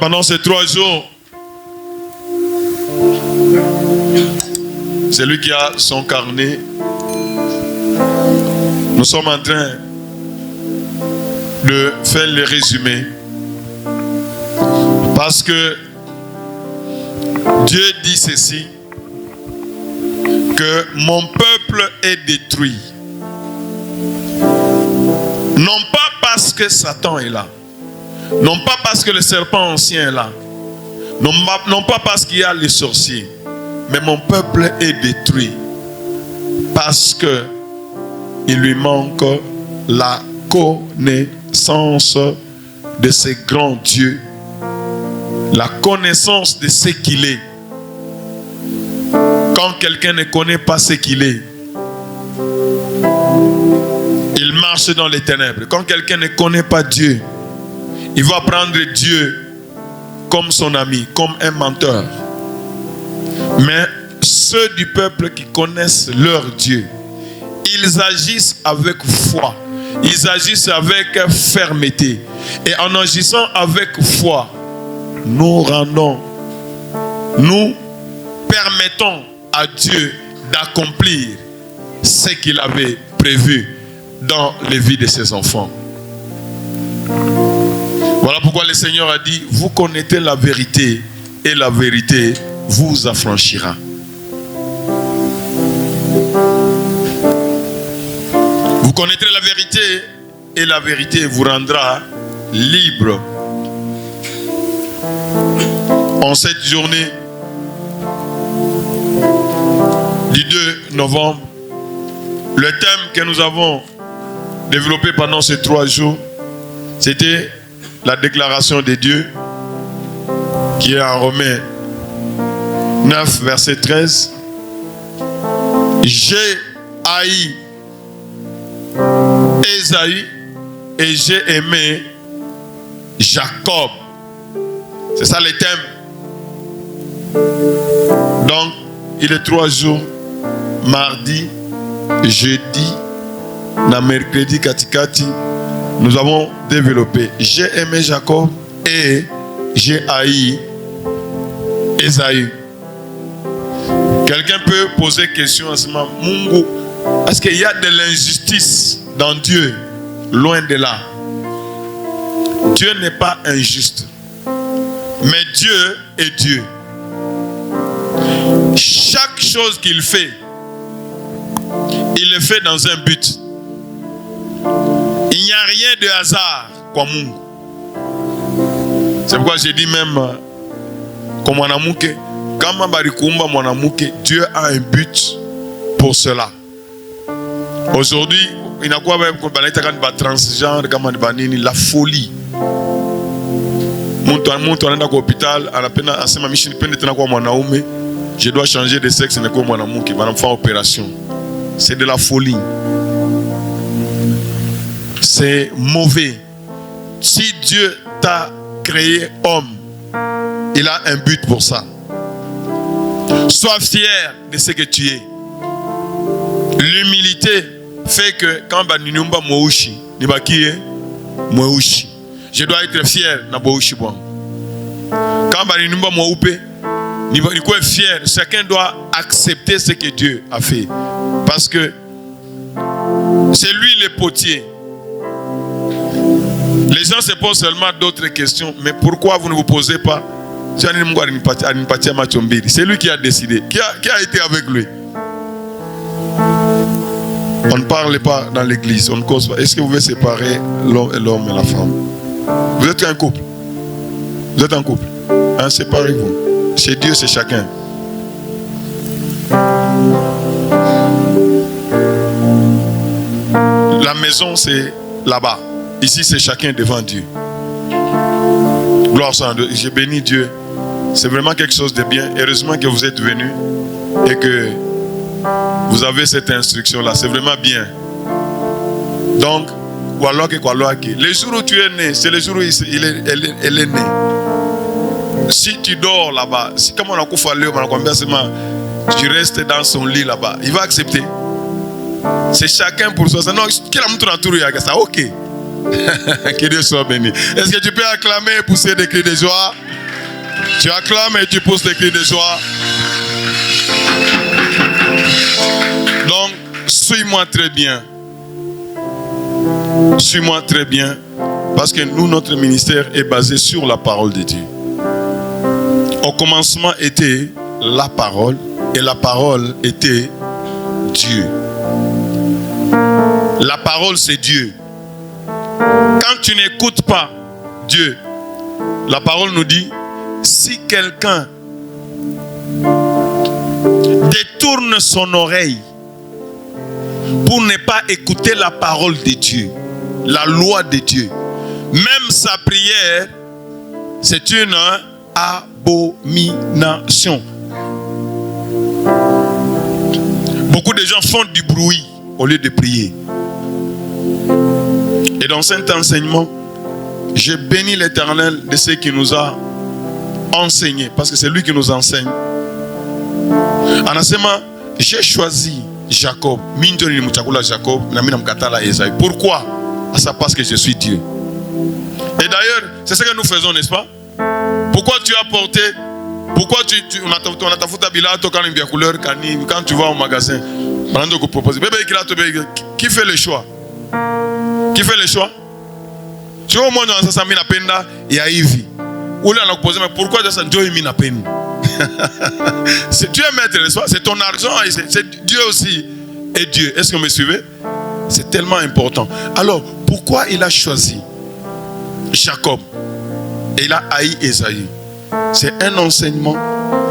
Pendant ces 3 jours, c'est lui qui a son carnet. Nous sommes en train de faire le résumé. Parce que Dieu dit ceci, que mon peuple est détruit. Non pas parce que Satan est là. Non pas parce que le serpent ancien est là. Non pas parce qu'il y a les sorciers. Mais mon peuple est détruit. Parce que il lui manque la connaissance de ce grand Dieu. La connaissance de ce qu'il est. Quand quelqu'un ne connaît pas ce qu'il est, il marche dans les ténèbres. Quand quelqu'un ne connaît pas Dieu, il va prendre Dieu comme son ami, comme un menteur. Mais ceux du peuple qui connaissent leur Dieu, ils agissent avec foi. Ils agissent avec fermeté. Et en agissant avec foi, nous permettons à Dieu d'accomplir ce qu'il avait prévu dans les vies de ses enfants. Voilà pourquoi le Seigneur a dit, vous connaissez la vérité et la vérité vous affranchira. Vous connaîtrez la vérité et la vérité vous rendra libre. En cette journée du 2 novembre, le thème que nous avons développé pendant ces 3 jours, c'était la déclaration de Dieu qui est en Romains 9, verset 13. J'ai haï Ésaü et j'ai aimé Jacob. C'est ça le thème. Donc, il est 3 jours, mardi, jeudi, mercredi, katikati, nous avons développé. J'ai aimé Jacob et j'ai haï Ésaü. Quelqu'un peut poser question à ce moment, Mungu, est-ce qu'il y a de l'injustice dans Dieu? Loin de là. Dieu n'est pas injuste. Mais Dieu est Dieu. Chaque chose qu'il fait, il le fait dans un but. Il n'y a rien de hasard comme Mungu. C'est pourquoi j'ai dit même, comme Mwanamuke, Dieu a un but pour cela. Aujourd'hui, il y a quoi transgenre, la folie. Je dois changer de sexe, opération. C'est de la folie. C'est mauvais. Si Dieu t'a créé homme, il a un but pour ça. Sois fier de ce que tu es. L'humilité fait que quand je dois être fier na Quand fier, chacun doit accepter ce que Dieu a fait. Parce que c'est lui le potier. Les gens se posent seulement d'autres questions. Mais pourquoi vous ne vous posez pas? C'est lui qui a décidé. Qui a été avec lui? On ne parle pas dans l'église. On ne cause pas. Est-ce que vous voulez séparer l'homme et la femme? Vous êtes un couple. Vous êtes un couple. Hein, séparez-vous. Chez Dieu, c'est chacun. La maison, c'est là-bas. Ici, c'est chacun devant Dieu. Gloire à Dieu. J'ai béni Dieu. C'est vraiment quelque chose de bien. Heureusement que vous êtes venus et que vous avez cette instruction-là. C'est vraiment bien. Donc, le jour où tu es né, c'est le jour où elle est née. Si tu dors là-bas, si comme on a tu restes dans son lit là-bas, il va accepter. C'est chacun pour soi. Non, ok. Que Dieu soit béni. Est-ce que tu peux acclamer et pousser des cris de joie? Tu acclames et tu pousses des cris de joie. Donc, suis-moi très bien. Suis-moi très bien. Parce que nous, notre ministère est basé sur la parole de Dieu. Au commencement était la parole. Et la parole était Dieu. La parole, c'est Dieu. Quand tu n'écoutes pas Dieu, la parole nous dit, si quelqu'un détourne son oreille pour ne pas écouter la parole de Dieu, la loi de Dieu, même sa prière, c'est une abomination. Beaucoup de gens font du bruit au lieu de prier. Et dans cet enseignement, je bénis l'Éternel de ce qui nous a enseigné, parce que c'est lui qui nous enseigne. En enseignement, j'ai choisi Jacob. Pourquoi? Parce que je suis Dieu. Et d'ailleurs, c'est ce que nous faisons, n'est-ce pas? Pourquoi tu as porté? Pourquoi quand tu vas au magasin, qui fait le choix? Qui fait le choix? Tu vois, au moins, dans ça, il y a Ivy. Ou là, on a posé, mais pourquoi ça tu es maître, n'est-ce pas? C'est ton argent, c'est Dieu aussi. Et Dieu, est-ce que vous me suivez? C'est tellement important. Alors, pourquoi il a choisi Jacob et il a haï Esaïe? C'est un enseignement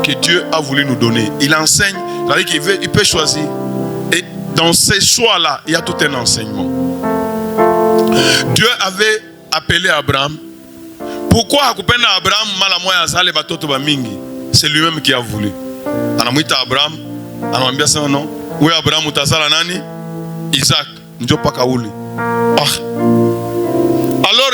que Dieu a voulu nous donner. Il enseigne, c'est-à-dire qu'il peut choisir. Et dans ces choix-là, il y a tout un enseignement. Dieu avait appelé Abraham. Pourquoi Abraham c'est lui-même qui a voulu. Abraham, non. Oui, Abraham Isaac. Alors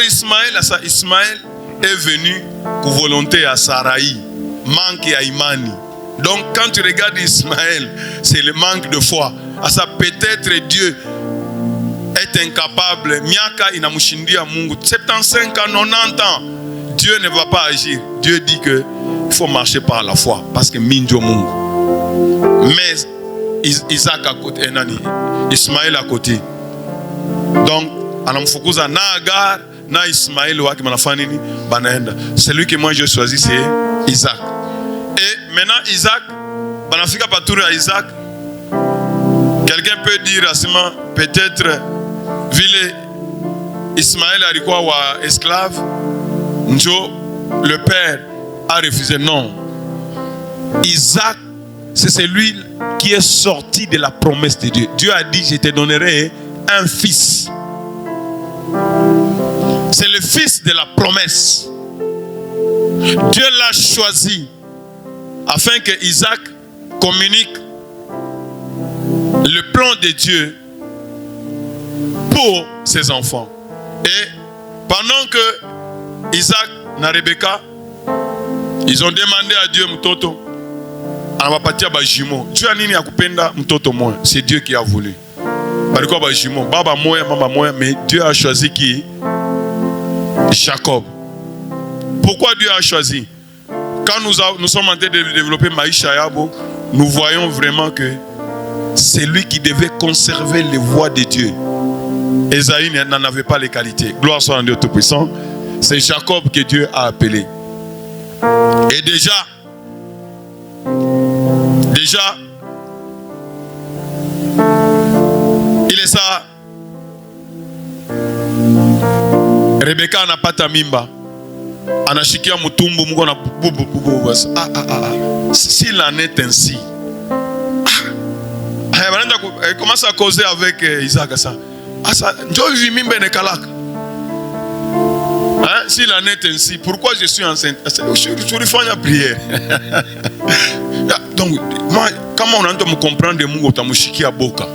Ismaël est venu pour volonté à Saraï, manque à Imani. Donc quand tu regardes Ismaël, c'est le manque de foi. Peut-être Dieu est incapable. Miaka inamushindia Mungu. 75 ans, 90 ans. Dieu ne va pas agir. Dieu dit que il faut marcher par la foi. Parce que Minjo Mungu. Mais Isaac à côté, Ismaël à côté. Donc, anamfukuza na Agar, na Ismaël waki manafanini banaenda. Celui que moi j'ai choisi c'est Isaac. Et maintenant Isaac, banafika paturu à Isaac. Quelqu'un peut dire à Sima, peut-être vile Ismaël alikuwa wa esclave, njo le père a refusé. Non. Isaac, c'est celui qui est sorti de la promesse de Dieu. Dieu a dit, je te donnerai un fils. C'est le fils de la promesse. Dieu l'a choisi afin que Isaac communique le plan de Dieu pour ses enfants. Et pendant que Isaac et Rebecca, ils ont demandé à Dieu mtoto, c'est Dieu qui a voulu. Mais Dieu a choisi qui? Jacob. Pourquoi Dieu a choisi? Quand nous sommes en train de développer Maïcha Yabo, nous voyons vraiment que c'est lui qui devait conserver les voies de Dieu. Esaïe n'en avait pas les qualités. Gloire soit à Dieu Tout-Puissant. C'est Jacob que Dieu a appelé. Et déjà, il est ça. Rebecca n'a pas ta mimba. Anashikia mutumbu muko na bubu. S'il en est ainsi. Elle commence à causer avec Isaac. S'il en est ainsi, pourquoi je suis enceinte? Je lui fais une prière. Donc, moi, comment on entend me comprendre de Mungu tamushiki à boka?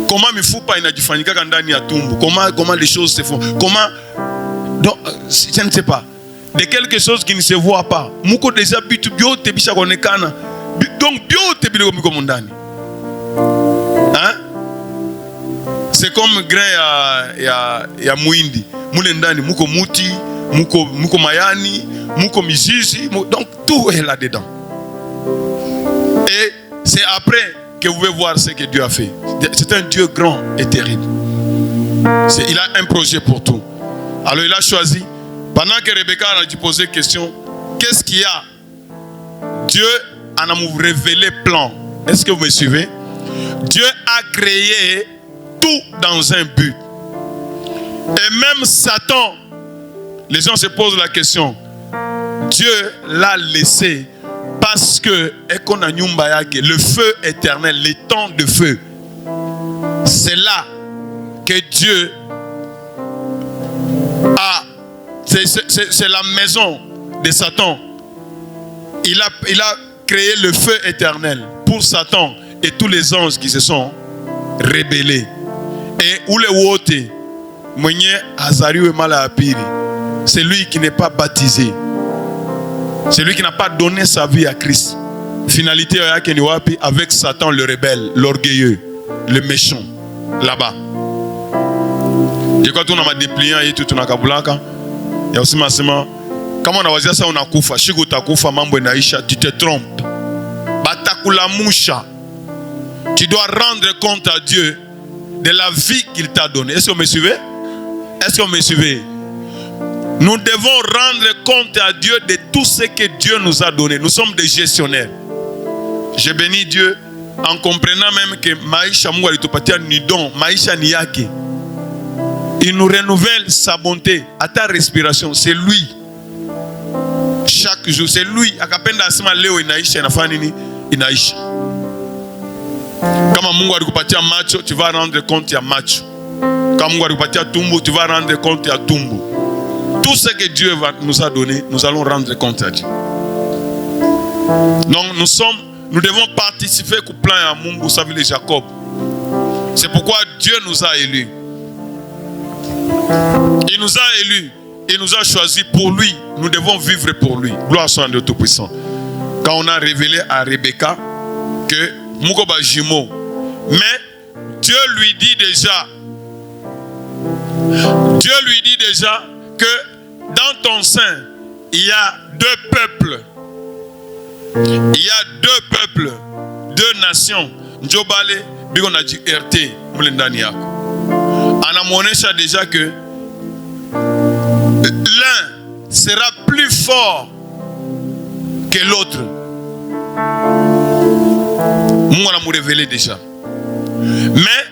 Comment me faut pas inajifanyika ndani ya tumbu? Comment les choses se font? Comment? Donc, je ne sais pas. De quelque chose qui ne se voit pas. Muko déjà bitu bio te bisha konekana. Donc bio te bilo miko mundani. Hein? C'est comme grain ya muindi. Mulendani, muko muti, muko mayani, muko mizizi, donc tout est là-dedans. Et c'est après que vous pouvez voir ce que Dieu a fait. C'est un Dieu grand et terrible. Il a un projet pour tout. Alors il a choisi, pendant que Rebecca a dû poser la question, qu'est-ce qu'il y a? Dieu en a révélé plan. Est-ce que vous me suivez? Dieu a créé tout dans un but. Et même Satan, les gens se posent la question, Dieu l'a laissé parce que le feu éternel, les temps de feu, c'est là que Dieu a, c'est la maison de Satan. Il a créé le feu éternel pour Satan et tous les anges qui se sont rebellés. Et où les wote, c'est lui qui n'est pas baptisé. C'est lui qui n'a pas donné sa vie à Christ. Finalité avec Satan le rebelle, l'orgueilleux, le méchant, là-bas. Et quand on a déplié et tout, on a kabulaka, il y a aussi massima. Comment on a dit ça, on a koufa, shigo ta koufa, mambo naisha, tu te trompes. Batakula moucha. Tu dois rendre compte à Dieu de la vie qu'il t'a donnée. Est-ce que vous me suivez? Est-ce que vous me suivez? Nous devons rendre compte à Dieu de tout ce que Dieu nous a donné. Nous sommes des gestionnaires. Je bénis Dieu en comprenant même que Maïcha Moualitopatia Nidon, Maïcha Niyake. Il nous renouvelle sa bonté à ta respiration. C'est lui. Chaque jour, c'est lui. Akapenda asema leo inaisha inafanini inaisha. Kama Mungu alikupatia macho, tu vas rendre compte ya macho. Kama Mungu alikupatia tumbo, tu vas rendre compte ya tumbo. Tout ce que Dieu nous a donné, nous allons rendre compte à Dieu. Donc nous devons participer au plan à Mungu, vous savez, les Jacob. C'est pourquoi Dieu nous a élus. Il nous a élus. Il nous a choisis pour lui. Nous devons vivre pour lui. Gloire soit à Dieu Tout-Puissant. Quand on a révélé à Rebecca que Mukoba jumeau, mais Dieu lui dit déjà que dans ton sein, il y a deux peuples. Il y a deux peuples, deux nations. Njobale, on a dit RT, Moulendaniako. On a montré déjà que l'un sera plus fort que l'autre. Moi, on a révélé déjà. Mais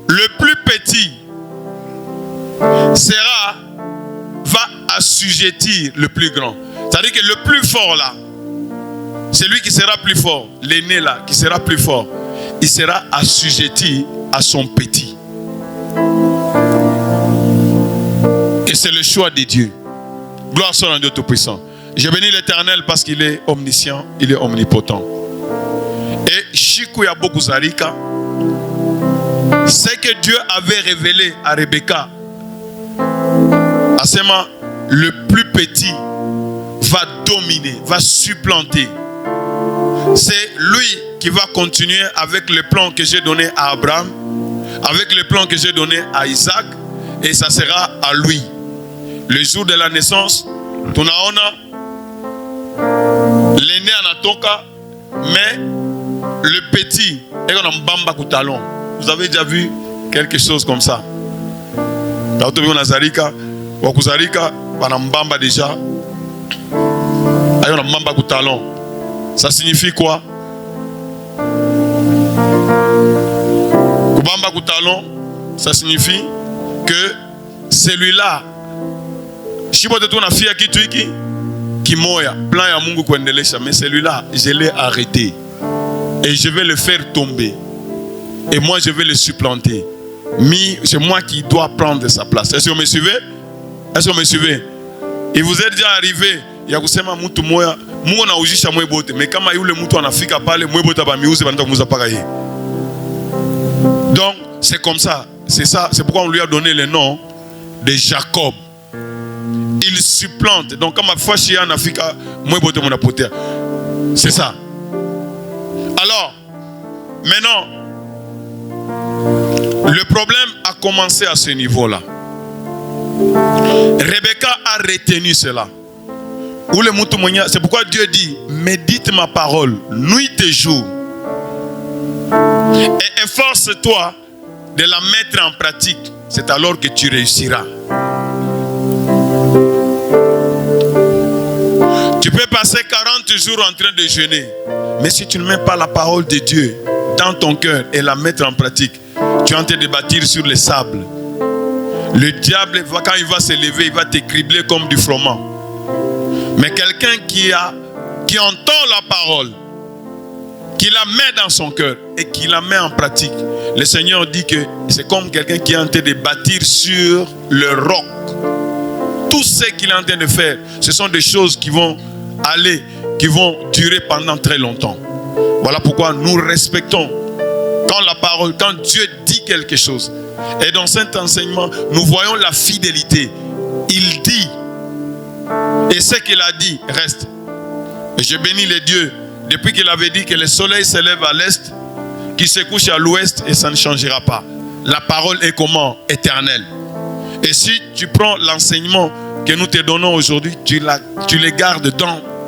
le plus petit va assujettir le plus grand. C'est-à-dire que le plus fort là, c'est lui qui sera plus fort. L'aîné là, qui sera plus fort, il sera assujetti à son petit. Et c'est le choix de Dieu. Gloire soit à Dieu Tout-Puissant. Je bénis l'Éternel parce qu'il est omniscient, il est omnipotent. Et Shiku Yaboku Zarika, c'est que Dieu avait révélé à Rebecca, à ce moment, le plus petit va dominer, va supplanter. C'est lui qui va continuer avec le plan que j'ai donné à Abraham, avec le plan que j'ai donné à Isaac, et ça sera à lui. Le jour de la naissance, tunaona l'aîné anatoka, mais le petit est en bamba kutalon. Vous avez déjà vu quelque chose comme ça? Là où on a Zarika, Wakuzarika, Banambamba déjà, ayon mbamba kutalon. Ça signifie quoi? Kubamba kutalon, ça signifie que celui-là, Shibote tu na fia kitu hiki kimoya, plan ya Mungu kuendelesha, mais celui-là, je l'ai arrêté et je vais le faire tomber. Et moi je vais le supplanter. Mais c'est moi qui dois prendre sa place. Est-ce que vous me suivez? Est-ce que vous me suivez? Il vous est déjà arrivé, il y a kusema mtu moya, Mungu na ujisha mwebote, mais kama yule mtu anafika pale mwebote ba miuze banataka kumuza paka yeye. Donc c'est comme ça, c'est ça, c'est pourquoi on lui a donné le nom de Jacob. Il supplante. Donc comme Fashia anafika mwebote monapotea. C'est ça. Alors maintenant Le problème a commencé à ce niveau-là. Rebecca a retenu cela. C'est pourquoi Dieu dit, médite ma parole, nuit et jour. Et efforce-toi de la mettre en pratique. C'est alors que tu réussiras. Tu peux passer 40 jours en train de jeûner. Mais si tu ne mets pas la parole de Dieu dans ton cœur et la mettre en pratique, tu es en train de bâtir sur les sables. Le diable, quand il va se lever, il va te cribler comme du froment. Mais quelqu'un qui entend la parole, qui la met dans son cœur et qui la met en pratique, le Seigneur dit que c'est comme quelqu'un qui est en train de bâtir sur le roc. Tout ce qu'il est en train de faire, ce sont des choses qui vont durer pendant très longtemps. Voilà pourquoi nous respectons quand Dieu dit quelque chose. Et dans cet enseignement, nous voyons la fidélité. Il dit, et ce qu'il a dit reste. Et je bénis les dieux, depuis qu'il avait dit que le soleil se lève à l'est, qu'il se couche à l'ouest, et ça ne changera pas. La parole est comment? Éternelle. Et si tu prends l'enseignement que nous te donnons aujourd'hui, tu les gardes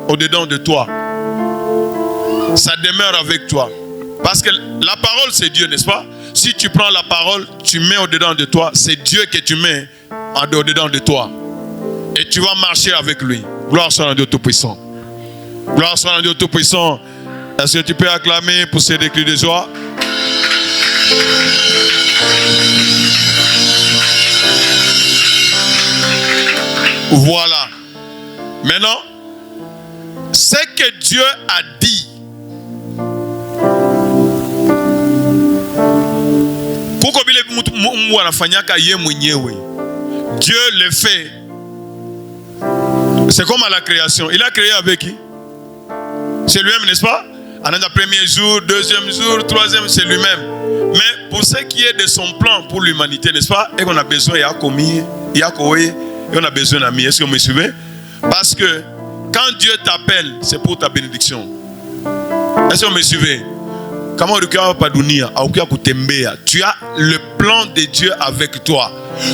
au-dedans de toi. Ça demeure avec toi. Parce que la parole, c'est Dieu, n'est-ce pas? Si tu prends la parole, tu mets au-dedans de toi, c'est Dieu que tu mets au-dedans de toi. Et tu vas marcher avec lui. Gloire soit à Dieu Tout-Puissant. Gloire soit à Dieu Tout-Puissant. Est-ce que tu peux acclamer pour ces cris de joie? Voilà. Maintenant, ce que Dieu a dit, Dieu le fait. C'est comme à la création. Il a créé avec qui? C'est lui-même, n'est-ce pas? En un premier jour, deuxième jour, troisième, c'est lui-même. Mais pour ce qui est de son plan pour l'humanité, n'est-ce pas? Et qu'on a besoin, et on a besoin d'amis. Est-ce que vous me suivez? Parce que quand Dieu t'appelle, c'est pour ta bénédiction. Est-ce que vous me suivez? Tu as le plan de Dieu avec toi.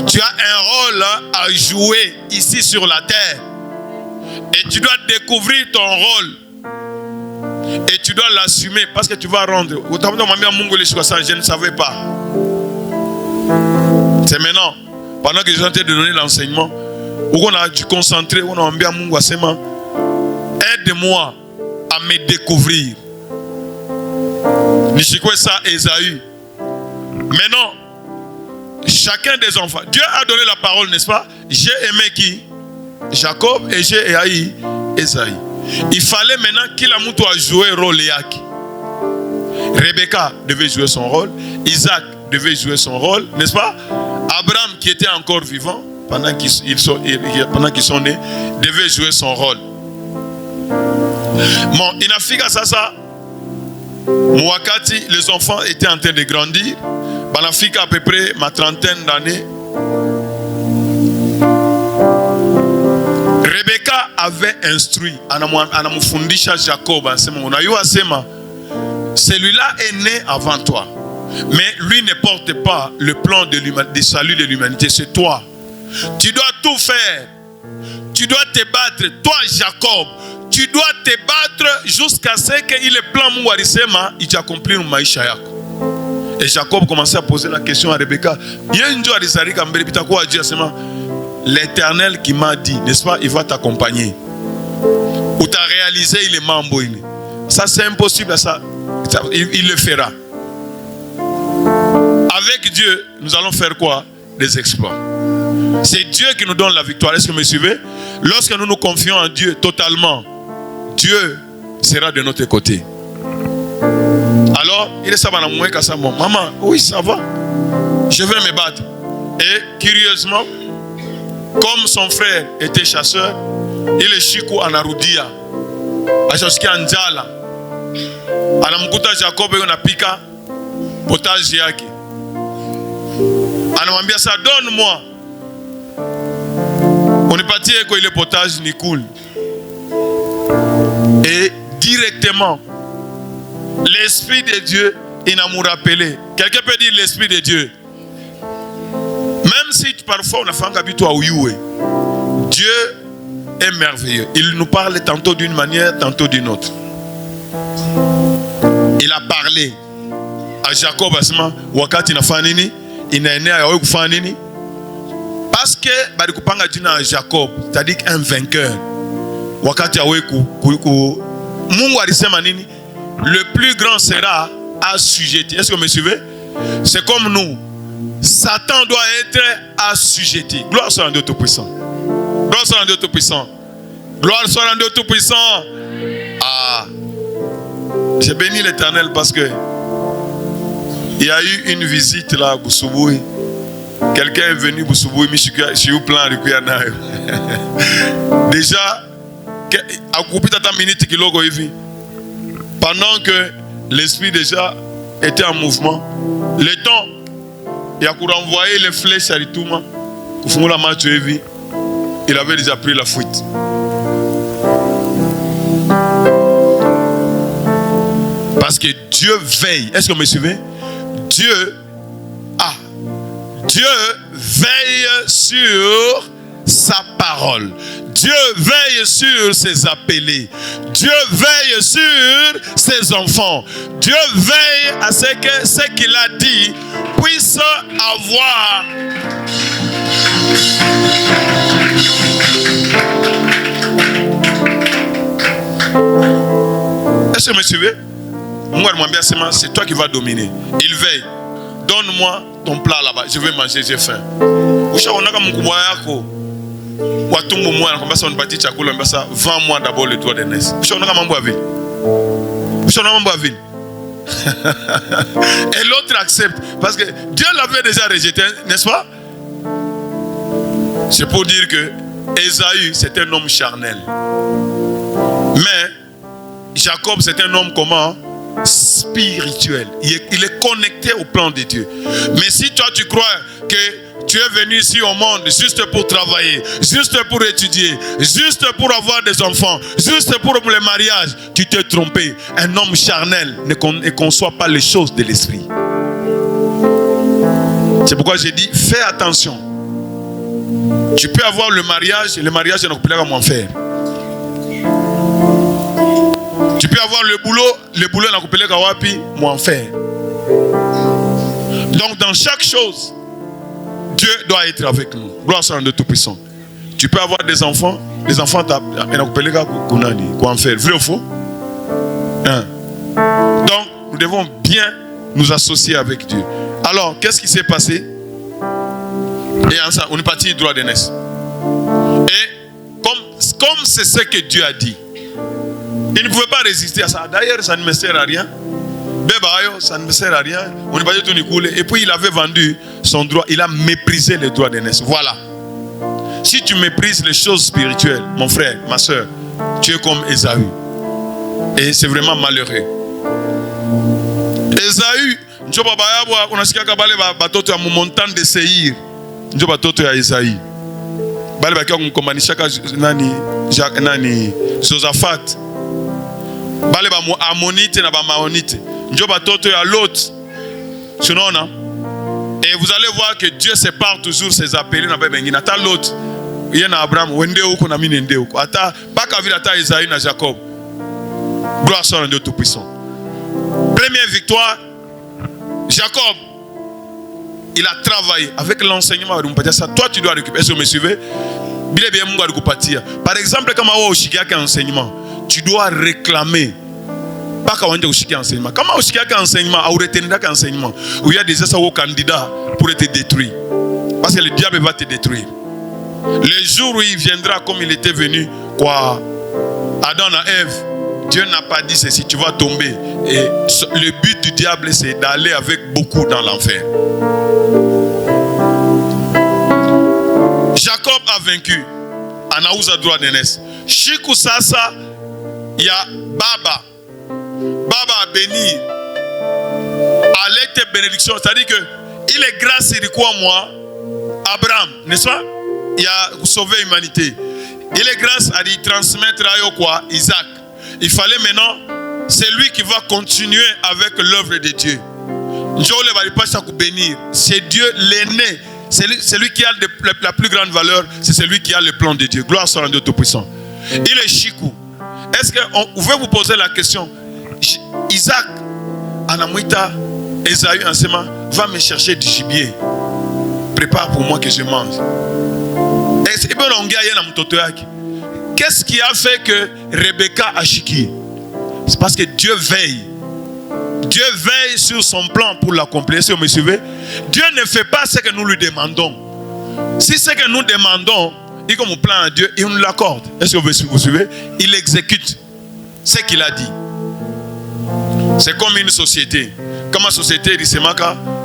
Tu as un rôle à jouer ici sur la terre. Et tu dois découvrir ton rôle. Et tu dois l'assumer parce que tu vas rendre. Je ne savais pas. C'est maintenant. Pendant que je suis en train de donner l'enseignement, on a dû concentrer, on a envie à Mungu Asema. Aide-moi à me découvrir. Nishikwe ça Esaü. Maintenant, chacun des enfants, Dieu a donné la parole, n'est-ce pas? J'ai aimé qui? Jacob et j'ai haï Esaü. Il fallait maintenant qu'il a moutou à jouer rôle Yaki. Rebecca devait jouer son rôle, Isaac devait jouer son rôle, n'est-ce pas? Abraham qui était encore vivant pendant qu'ils sont nés devait jouer son rôle. Bon, il n'a fait ça. Mouakati, les enfants étaient en train de grandir. Banafika à peu près ma trentaine d'années. Rebecca avait instruit Anamufundisha Jacob. Celui-là est né avant toi. Mais lui ne porte pas le plan de salut de l'humanité. C'est toi. Tu dois tout faire. Tu dois te battre. Toi, Jacob. Tu dois te battre jusqu'à ce qu'il ait plan Mouarisema, il t'accomplit le maïcha yako. Et Jacob commençait à poser la question à Rebecca. L'Éternel qui m'a dit, n'est-ce pas, il va t'accompagner. Ou tu as réalisé, il est mambo. Ça c'est impossible, ça. Il le fera. Avec Dieu, nous allons faire quoi? Des exploits. C'est Dieu qui nous donne la victoire. Est-ce que vous me suivez? Lorsque nous nous confions en Dieu totalement, Dieu sera de notre côté. Alors, il est ça, maman, oui, ça va. Je vais me battre. Et curieusement, comme son frère était chasseur, il est chikou en Arudia. Achoski Anjala. Anamkuta Jacob et on a pika potage yaki. Anamwambia ça, donne-moi. On est parti et le potage ni cool. Et directement, l'Esprit de Dieu, il m'a rappelé. Quelqu'un peut dire l'Esprit de Dieu. parfois on a fait un capitule à Ouyoué. Dieu est merveilleux. Il nous parle tantôt d'une manière, tantôt d'une autre. Il a parlé à Jacob asma wakati na fanini inaenea yawe kufanini parce que bali kupanga jina Jacob, c'est-à-dire un vainqueur. Wakati yawe Mungu alisema nini? Le plus grand sera assujetti. Est-ce que vous me suivez? C'est comme nous. Satan doit être assujetti. Gloire soit à Dieu Tout-Puissant. Gloire soit à Dieu Tout-Puissant. Gloire soit à Dieu Tout-Puissant. Ah, j'ai béni l'Éternel parce que il y a eu une visite là à Boussoubouy. Quelqu'un est venu à Boussoubouy, mais je suis au plan de Kuyanayo. Déjà, à couper ta minute qui logo pendant que l'esprit déjà était en mouvement, le temps, il a renvoyé les flèches à l'itouma. Il avait déjà pris la fuite. Parce que Dieu veille. Est-ce que vous me suivez? Dieu veille sur sa parole. Dieu veille sur ses appelés. Dieu veille sur ses enfants. Dieu veille à ce que ce qu'il a dit puisse avoir Est-ce que vous me suivez? Moi, c'est toi qui vas dominer. Il veille. Donne-moi ton plat là-bas. Je vais manger, j'ai faim. Vends-moi d'abord le doigt d'aînesse. Et l'autre accepte. Parce que Dieu l'avait déjà rejeté, n'est-ce pas? C'est pour dire que Ésaü, c'est un homme charnel. Mais Jacob, c'est un homme comment? Spirituel. Il est connecté au plan de Dieu. Mais si toi tu crois que tu es venu ici au monde juste pour travailler, juste pour étudier, juste pour avoir des enfants, juste pour le mariage, tu t'es trompé. Un homme charnel ne conçoit pas les choses de l'esprit. C'est pourquoi j'ai dit, fais attention. Tu peux avoir le mariage, et le mariage ne peut pas m'en faire. Tu peux avoir le boulot ne peut pas m'en faire. Donc dans chaque chose, Dieu doit être avec nous. Gloire soit à Dieu Tout-Puissant. Tu peux avoir des enfants ne peuvent pas faire. Vrai ou faux? Donc nous devons bien nous associer avec Dieu. Alors, qu'est-ce qui s'est passé? Et ensemble, on est parti du droit d'aînesse. Et comme c'est ce que Dieu a dit, il ne pouvait pas résister à ça. D'ailleurs, ça ne me sert à rien. Ça ne me sert à rien. On est parti tout écoulé. Et puis il avait vendu son droit. Il a méprisé les droits d'aînesse. Voilà. Si tu méprises les choses spirituelles, mon frère, ma soeur, tu es comme Ésaü. Et c'est vraiment malheureux. Ésaü, on a sikia kabale batoto ya montagne de Seir. Njo batoto ya Ésaü. Bale bakia kumkomanisha nani Josaphat. Bale ba Ammonite na ba Maonite. Njo batoto ya Lot. Sunona. Et vous allez voir que Dieu sépare toujours ses appelés na ba bengina. Ata Lot, yena Abraham, wende uko na mine nde uko. Ata baka vile ata Ésaü na Jacob. Gloire soit à Dieu Tout-Puissant. Première victoire, Jacob, il a travaillé avec l'enseignement. Toi, tu dois récupérer. Est-ce que vous me suivez? Par exemple, quand on a un enseignement, tu dois réclamer. Pas quand on a un enseignement. Quand on a un enseignement, il y a des candidats pour te détruire. Parce que le diable va te détruire. Le jour où il viendra comme il était venu, quoi, Adam et Ève, Dieu n'a pas dit ceci, tu vas tomber. Et le but du diable, c'est d'aller avec beaucoup dans l'enfer. Jacob a vaincu. Anauza droit d'aînesse. Chiku sasa, il y a Baba. Baba a béni. Avec tes bénédictions. C'est-à-dire que il est grâce à quoi moi? Abraham, n'est-ce pas? Il a sauvé l'humanité. Il est grâce à lui transmettre à quoi? Isaac. Il fallait maintenant, c'est lui qui va continuer avec l'œuvre de Dieu. C'est Dieu l'aîné. celui qui a la plus grande valeur, c'est celui qui a le plan de Dieu. Gloire soit à Dieu Tout-Puissant. Il est Chikou. Est-ce qu'on veut vous poser la question? Isaac, Anamwita, Esaü, enseignement, va me chercher du gibier. Prépare pour moi que je mange. Qu'est-ce qui a fait que Rebecca a chiqué? C'est parce que Dieu veille. Dieu veille sur son plan pour l'accomplir. Est-ce que vous me suivez? Dieu ne fait pas ce que nous lui demandons. Si ce que nous demandons est comme un plan à Dieu, il nous l'accorde. Est-ce que vous suivez? Il exécute ce qu'il a dit. C'est comme une société. Comme une société dit, c'est ma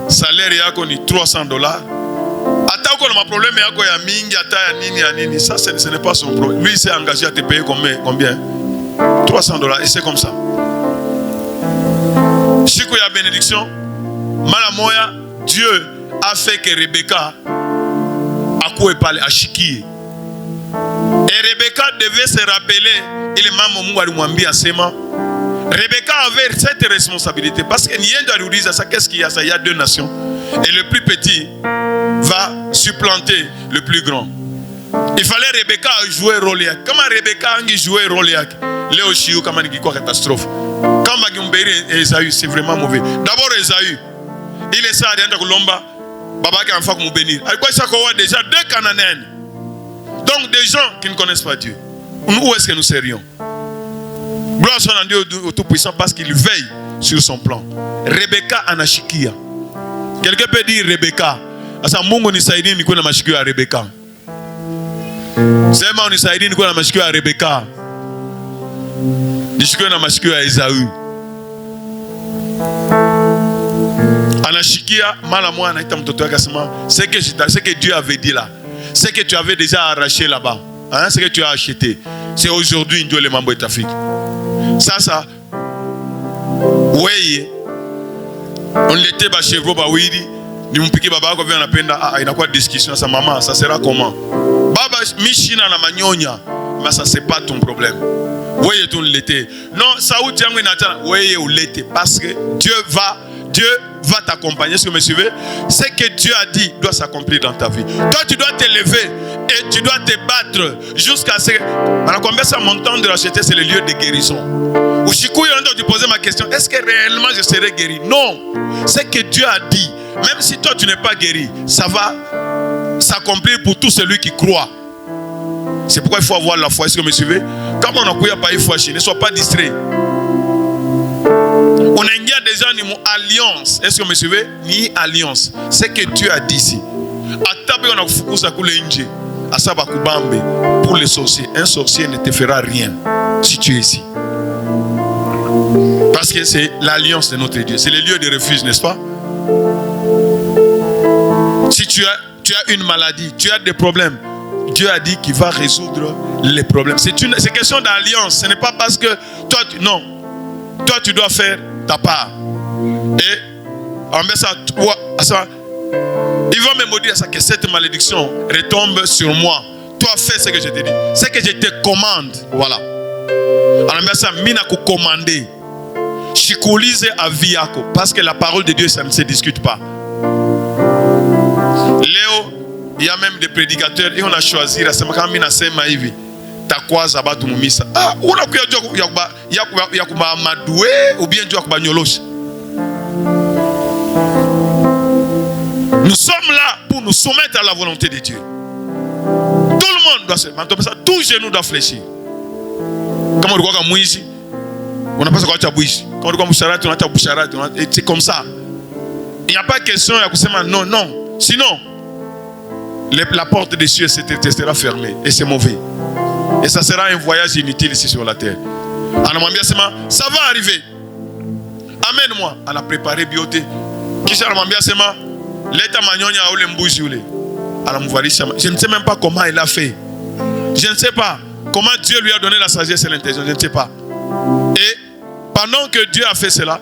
salaire est $300. Ça, ce n'est pas son problème. Lui, il s'est engagé à te payer combien? $300. Et c'est comme ça. Chico y a bénédiction. Malamoya, Dieu a fait que Rebecca a quoi parler à Chiki. Et Rebecca devait se rappeler, il est maman Rebecca avait cette responsabilité parce que rien doit dire ça. Qu'est-ce qu'il y a? Ça, il y a deux nations. Et le plus petit va supplanter le plus grand. Il fallait Rebecca jouer Roliac. Comment Rebecca a joué Roliac? Léo Chiou, comment il dit quoi catastrophe? Quand Magumberi et Esaü, c'est vraiment mauvais. D'abord Esaü, il est ça à Colomba, Baba qui a un fait comme bénir. Déjà deux Cananéens. Donc des gens qui ne connaissent pas Dieu. Où est-ce que nous serions? Gloire soit à Dieu au Tout-Puissant parce qu'il veille sur son plan. Rebecca Anashikia. Quelqu'un peut dire Rebecca. Asa Mungu ni saidi ni kuna mashikio ya Rebecca. Sema ni saidi ni kuna mashikio ya Rebecca. Nishikio na mashikio ya Esaü. Anashikia mala moi anaita mtoto wake asema ce que Dieu avait dit là. Ce que tu avais déjà arraché là-bas. Hein, ce que tu as acheté. C'est aujourd'hui Dieu le mambo etafik. Ça. Oui. On l'était bas chez vous, bah oui. Ni mpiki baba yako vile anapenda inakuwa discussion sa maman, ça sera comment? Baba mishina na manyonya, mais ça c'est pas ton problème. Voyez ton l'été. Non, Saoud yangu inatana, voyez ou l'été parce que Dieu va t'accompagner. Est-ce que vous me suivez? Ce que Dieu a dit doit s'accomplir dans ta vie. Toi tu dois te lever et tu dois te battre jusqu'à ce que alors combien ça montant de racheter, c'est le lieu de guérison. Ou Chikou tu posais ma question, est-ce que réellement je serai guéri? Non. Ce que Dieu a dit, même si toi tu n'es pas guéri, ça va s'accomplir pour tout celui qui croit. C'est pourquoi il faut avoir la foi. Est-ce que vous me suivez? Comme on a couillé pas une fois, ne sois pas distrait. On a déjà une alliance. Est-ce que vous me suivez? Ni alliance. C'est que Dieu a dit ici. Pour les sorciers, un sorcier ne te fera rien si tu es ici. Parce que c'est l'alliance de notre Dieu. C'est le lieu de refuge, n'est-ce pas? Si tu as une maladie, tu as des problèmes, Dieu a dit qu'il va résoudre les problèmes. C'est question d'alliance. Ce n'est pas parce que toi, tu dois faire ta part. Et en met ça, il va me dire ça, que cette malédiction retombe sur moi. Toi, fais ce que je te dis. Ce que je te commande. Voilà. Alors, met ça, mina ko commander. Chikulize à viako. Parce que la parole de Dieu, ça ne se discute pas. Léo, il y a même des prédicateurs et on a choisi la sema mina sema hivi takwaza batu mumisa. Ah, una kuya yakuba madoué ou bien yakuba nyoloshi. Nous sommes là pour nous soumettre à la volonté de Dieu. Tout le monde doit se mettre. Tout genou doit fléchir. Comme on regarde Moïse, on n'a pas ce qu'on a bouché. Quand on regarde Boucharat, on a Boucharat. C'est comme ça. Il n'y a pas de question à dire non. Sinon, la porte des cieux sera fermée. Et c'est mauvais. Et ça sera un voyage inutile ici sur la terre. Ça va arriver. Amène-moi à la préparer bioté. Je ne sais même pas comment il a fait. Je ne sais pas comment Dieu lui a donné la sagesse et l'intelligence. Je ne sais pas. Et pendant que Dieu a fait cela,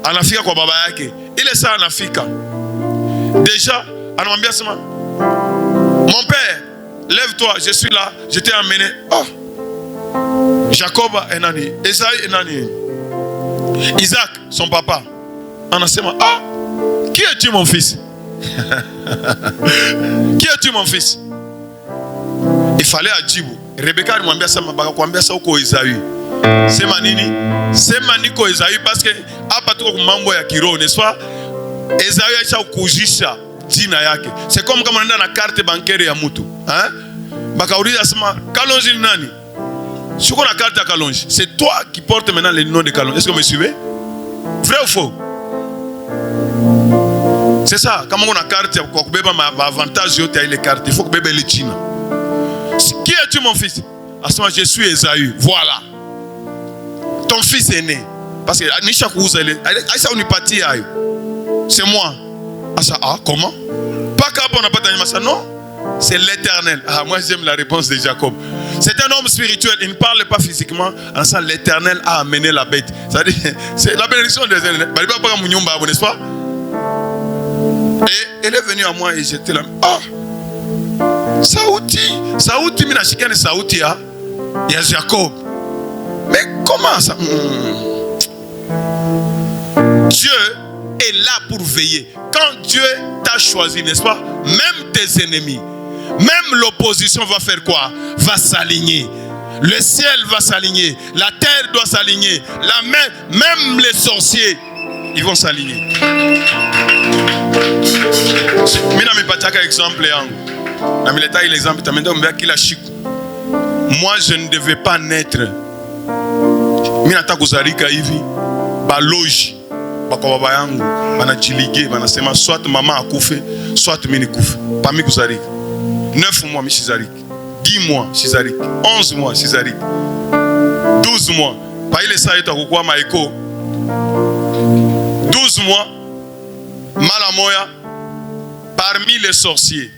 il est ça en Afrique. Déjà, mon père, lève-toi, je suis là, je t'ai amené. Oh, Jacob est nani, Esaïe est nani, Isaac, son papa. En enseignement, ah, qui es-tu mon fils? Qui es-tu mon fils? Il fallait ajibu. Rebecca alimwambia sema bakakwambia sasa uko Esaü. Sema nini? Sema niko Esaü parce que hapa tuko mambo ya kiroho, n'est-ce pas? Esaü aisha kujisha jina yake. C'est comme kama unaenda na carte bancaire ya mtu, hein? Bakauliza sema Kalonji ni nani? Siko na carte ya Kalonji. C'est toi qui portes maintenant le nom de Kalonji. Est-ce que vous me suivez? Vrai ou faux? C'est ça. Comme on a carte pour kubeba ma avantage yote ya ile carte, il faut kubeba ile jina. Qui es-tu mon fils? À ce moment je suis Esaü. Voilà. Ton fils est né. Parce que nisha kuuza ile. Aisha unipatie hayo. C'est moi. Ah, comment? Pas qu'après on a pas d'animation. Ça non. C'est l'Éternel. Ah, moi j'aime la réponse de Jacob. C'est un homme spirituel. Il ne parle pas physiquement. En ça, l'Éternel a amené la bête. C'est la bénédiction des éternels. N'est-ce pas? Et elle est venue à moi et j'étais là. Ah, Saouti, mina chikane Saouti, il y a Jacob. Mais comment ça? Dieu est là pour veiller. Quand Dieu t'a choisi, n'est-ce pas? Même tes ennemis, même l'opposition va faire quoi? Va s'aligner. Le ciel va s'aligner. La terre doit s'aligner. La main, même les sorciers, ils vont s'aligner. Mina mi pataka exemple yangu. Na mileta ile exemple tamenda mbea kila shiku. Moi je ne devais pas naître. Mina takuzalika hivi baloji kwa baba yangu banajilige banasema soit mama akufe soit mimi nikufe. Pas mi kuzalika. 9 mois mishizalika. 10 mois shizalika. 11 mois shizalika. 12 mois. Pa ile saa yetu akukua maeko. 12 mois mala moya parmi les sorciers.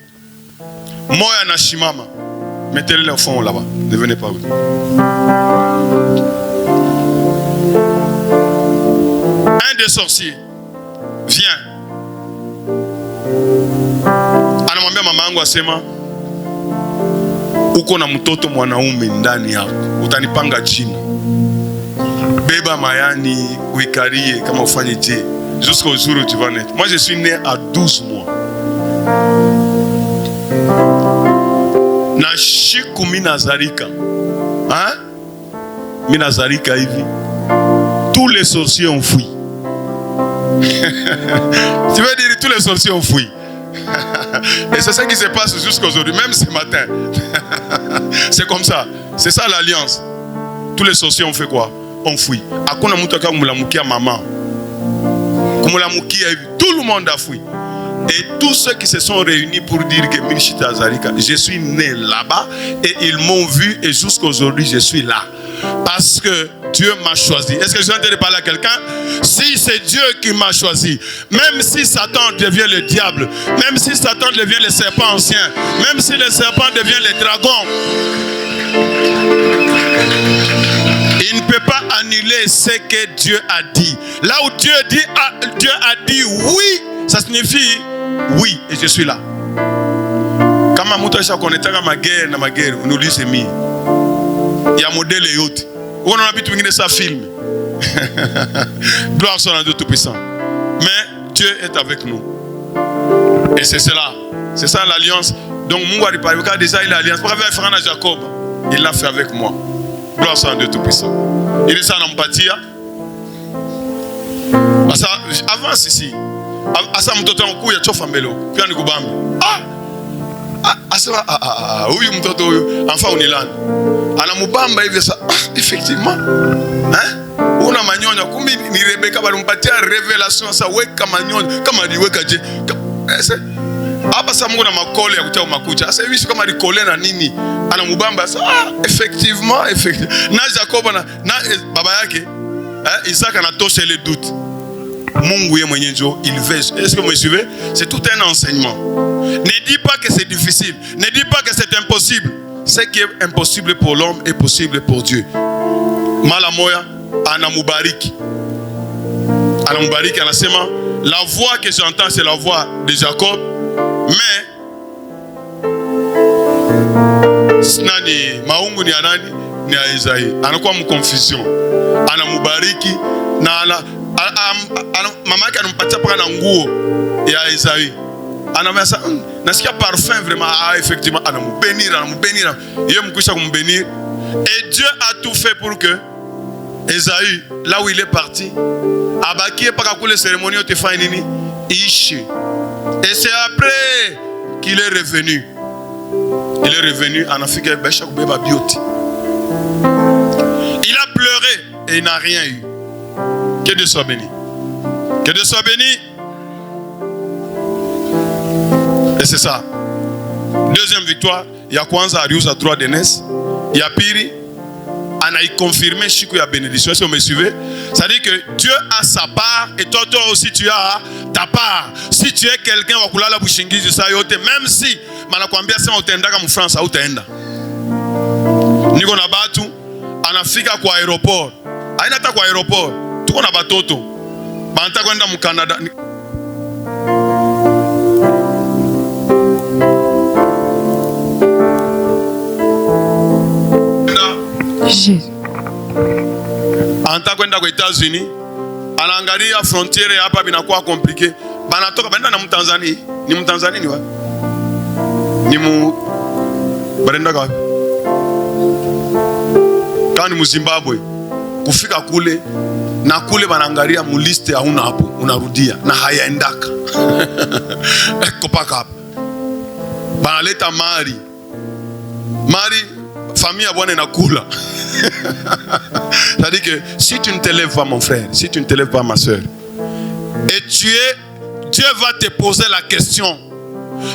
Moya na shimama. Mettez-le au fond là-bas. Ne venez pas. Un des sorciers vient. Anamwambia mama yangu asema uko na mtoto mwanaume ndani yako. Utanipanga jina. Beba mayani uikarie kama ufanye je. Jusqu'au jour où tu vas naître. Moi je suis né à 12 mois. Na shiku minazarika. Hein? Minazarika hivi. Tous les sorciers ont fui. Tu veux dire tous les sorciers ont fui. Et c'est ça qui se passe jusqu'à aujourd'hui, même ce matin. C'est comme ça. C'est ça l'alliance. Tous les sorciers ont fait quoi? On fui. Akuna mtu akamulamukia maman. Kumulamukia hivi. Tout le monde a fui. Et tous ceux qui se sont réunis pour dire que Minishita Zarika, je suis né là-bas et ils m'ont vu et jusqu'à aujourd'hui je suis là. Parce que Dieu m'a choisi. Est-ce que je suis en train de parler à quelqu'un? Si c'est Dieu qui m'a choisi, même si Satan devient le diable, même si Satan devient le serpent ancien, même si le serpent devient le dragon, il ne peut pas annuler ce que Dieu a dit. Là où Dieu a dit oui, ça signifie oui, et je suis là. Kama mtu aisha konetaka magere na magere, unulize mimi. Ya modèle yote. On a vitu vingine ça film. Gloire soit à Dieu tout-puissant. Mais Dieu est avec nous. Et c'est cela. C'est ça l'alliance. Donc Mungu alipaka déjà il alliance. Pour avoir frère Jacob, il l'a fait avec moi. Gloire soit à Dieu tout-puissant. Il est ça dans empathie. Avance ici. Asa mtoto wangu ya chofa mbele. Pia nikubambe. Asema huyu mtoto huyu anfa unilani. Anamubamba hivi sasa. Effectivement. Hein? Una manyonya kumbi ni Rebecca balimpatia revelation sasa weka manyonya kama aliweka je. Hapa sasa Mungu na makole ya kuchao makucha. Sasa hivi kama alikole na nini? Anamubamba sasa effectivement. Na Jacob na baba yake Isaac anatosha ile doute. Mungu yeye mwenyewe ndio il veille. Est-ce que vous me suivez? C'est tout un enseignement. Ne dis pas que c'est difficile. Ne dis pas que c'est impossible. Ce qui est impossible pour l'homme est possible pour Dieu. Malamoya anamubariki. Anamubariki anasema la voix que j'entends c'est la voix de Jacob, mais nani maungu ni anani ni Isaïe. Anakuwa mconfusion. Anamubariki na mama yake anampatia paka na nguo ya Isaïe. Anamasa, n'est-ce qu'il y a parfum vraiment? Ah, effectivement, anamou bénir. Il me bénir. Et Dieu a tout fait pour que Esaü, là où il est parti, Abaki pas qu'à les cérémonies te fait nini, Ishi. Et c'est après qu'il est revenu. Il est revenu en Afrique. Il a pleuré et il n'a rien eu. Que Dieu soit béni. Que Dieu soit béni. Et c'est ça. Deuxième victoire. Il y a Kwanza Arius à 3 de Nes. Il y a Piri. On a confirmé Chico la bénédiction. Est-ce que vous me suivez? C'est-à-dire que Dieu a sa part et toi aussi tu as ta part. Si tu es quelqu'un qui a la bouchingi, même si Malakwambia c'est en France, ou t'enda. Niko na batu, anafika kwa aéroport. Aina ta kwa aéroport. Tuko na batoto. Banta kwenda mu Canada. Anta kwenda kwa États-Unis, anaangalia frontiere hapa binakuwa compliqué. Banatoka benda na Mtanzania. Ni Mtanzania ni wapi? Ni mu Barenda wapi? Kama ni Mzimbabwe. Kufika kule na kule banaangalia mu liste hauna hapo, unarudia na hayaendaka. Eko paka hapa. Banaleta mari. Famille à bonne et nakula. C'est-à-dire que si tu ne te lèves pas, mon frère, si tu ne te lèves pas, ma soeur, et Dieu va te poser la question.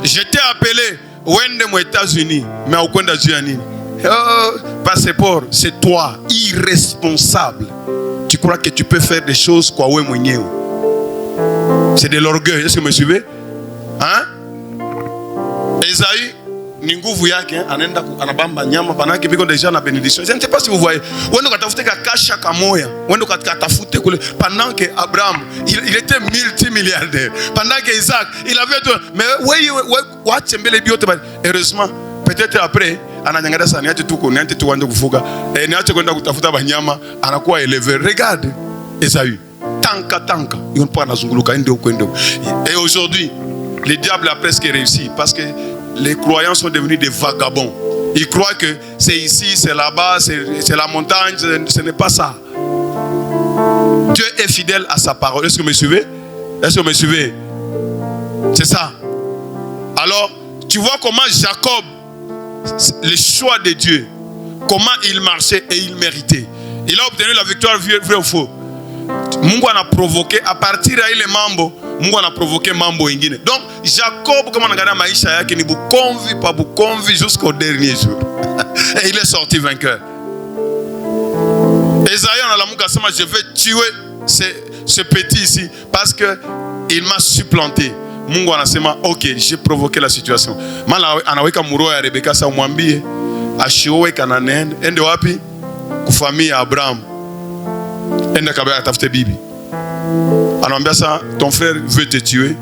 Je t'ai appelé aux États-Unis, mais au coin d'Azuani. Passeport, c'est toi, irresponsable. Tu crois que tu peux faire des choses quoi? C'est de l'orgueil. Est-ce que vous me suivez? Hein? Esaü, ninguvu yake anaenda anabamba nyama panake biko déjà na bénédiction. Je ne sais pas si vous voyez. Wendo katafute kasha kamoya. Wendo katafute kule pendant que Abraham il était multimilliardaire. Pendant que Isaac il avait tout. Mais wachembele biote. Heureusement peut-être après ananyangada sana niache tu niache tu wande kufuga. Niache kwenda kutafuta banyama anakuwa élevé. Regarde Esaü. Tanka. Il ne peut pas nazunguluka ende ukwende. Et aujourd'hui le diable a presque réussi parce que les croyants sont devenus des vagabonds. Ils croient que c'est ici, c'est là-bas, c'est la montagne. Ce n'est pas ça. Dieu est fidèle à sa parole. Est-ce que vous me suivez? Est-ce que vous me suivez? C'est ça. Alors, tu vois comment Jacob, le choix de Dieu, comment il marchait et il méritait. Il a obtenu la victoire, vrai ou faux? Mungu a provoqué, à partir de les mambo, Mungu a provoqué mambo ingine. Donc, Jacob, comme on a regardé maïcha yake, ni bukonvi jusqu'au dernier jour. Et il est sorti vainqueur. Esaïe, on a la mouka, je vais tuer ce petit ici parce qu'il m'a supplanté. Mungu anasema, ok, j'ai provoqué la situation. Mala anaweka muro ya Rebecca sa umwambie, ashiowe kananene, ende wapi? Kufamia Abraham. Ende kabaya atafute bibi. Anambia ça, ton frère veut te tuer.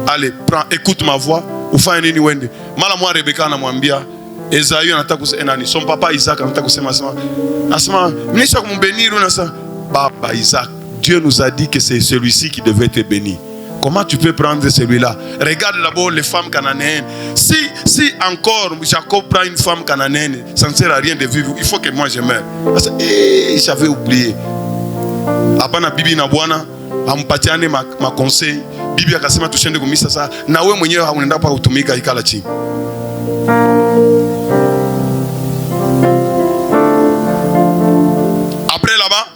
Allez, prends, écoute ma voix. Ufanye nini wende. Mala mwa Rebecca anamwambia, Esaü anataka kusema nani? Son papa Isaac anataka kusema asema, mnisha kumbénir unasa. Baba Isaac, Dieu nous a dit que c'est celui-ci qui devait te bénir. Comment tu peux prendre celui-là? Regarde d'abord les femmes cananéennes. Si encore Jacob prend une femme cananéenne, ça ne sert à rien de vivre. Il faut que moi je meure. J'avais oublié. Apana bibi na bwana ampatiane ma conseil. Bibi akasema tushende kumisa sasa. Na wewe mwenyewe unaenda pa kutumika ikala chini. Après là-bas,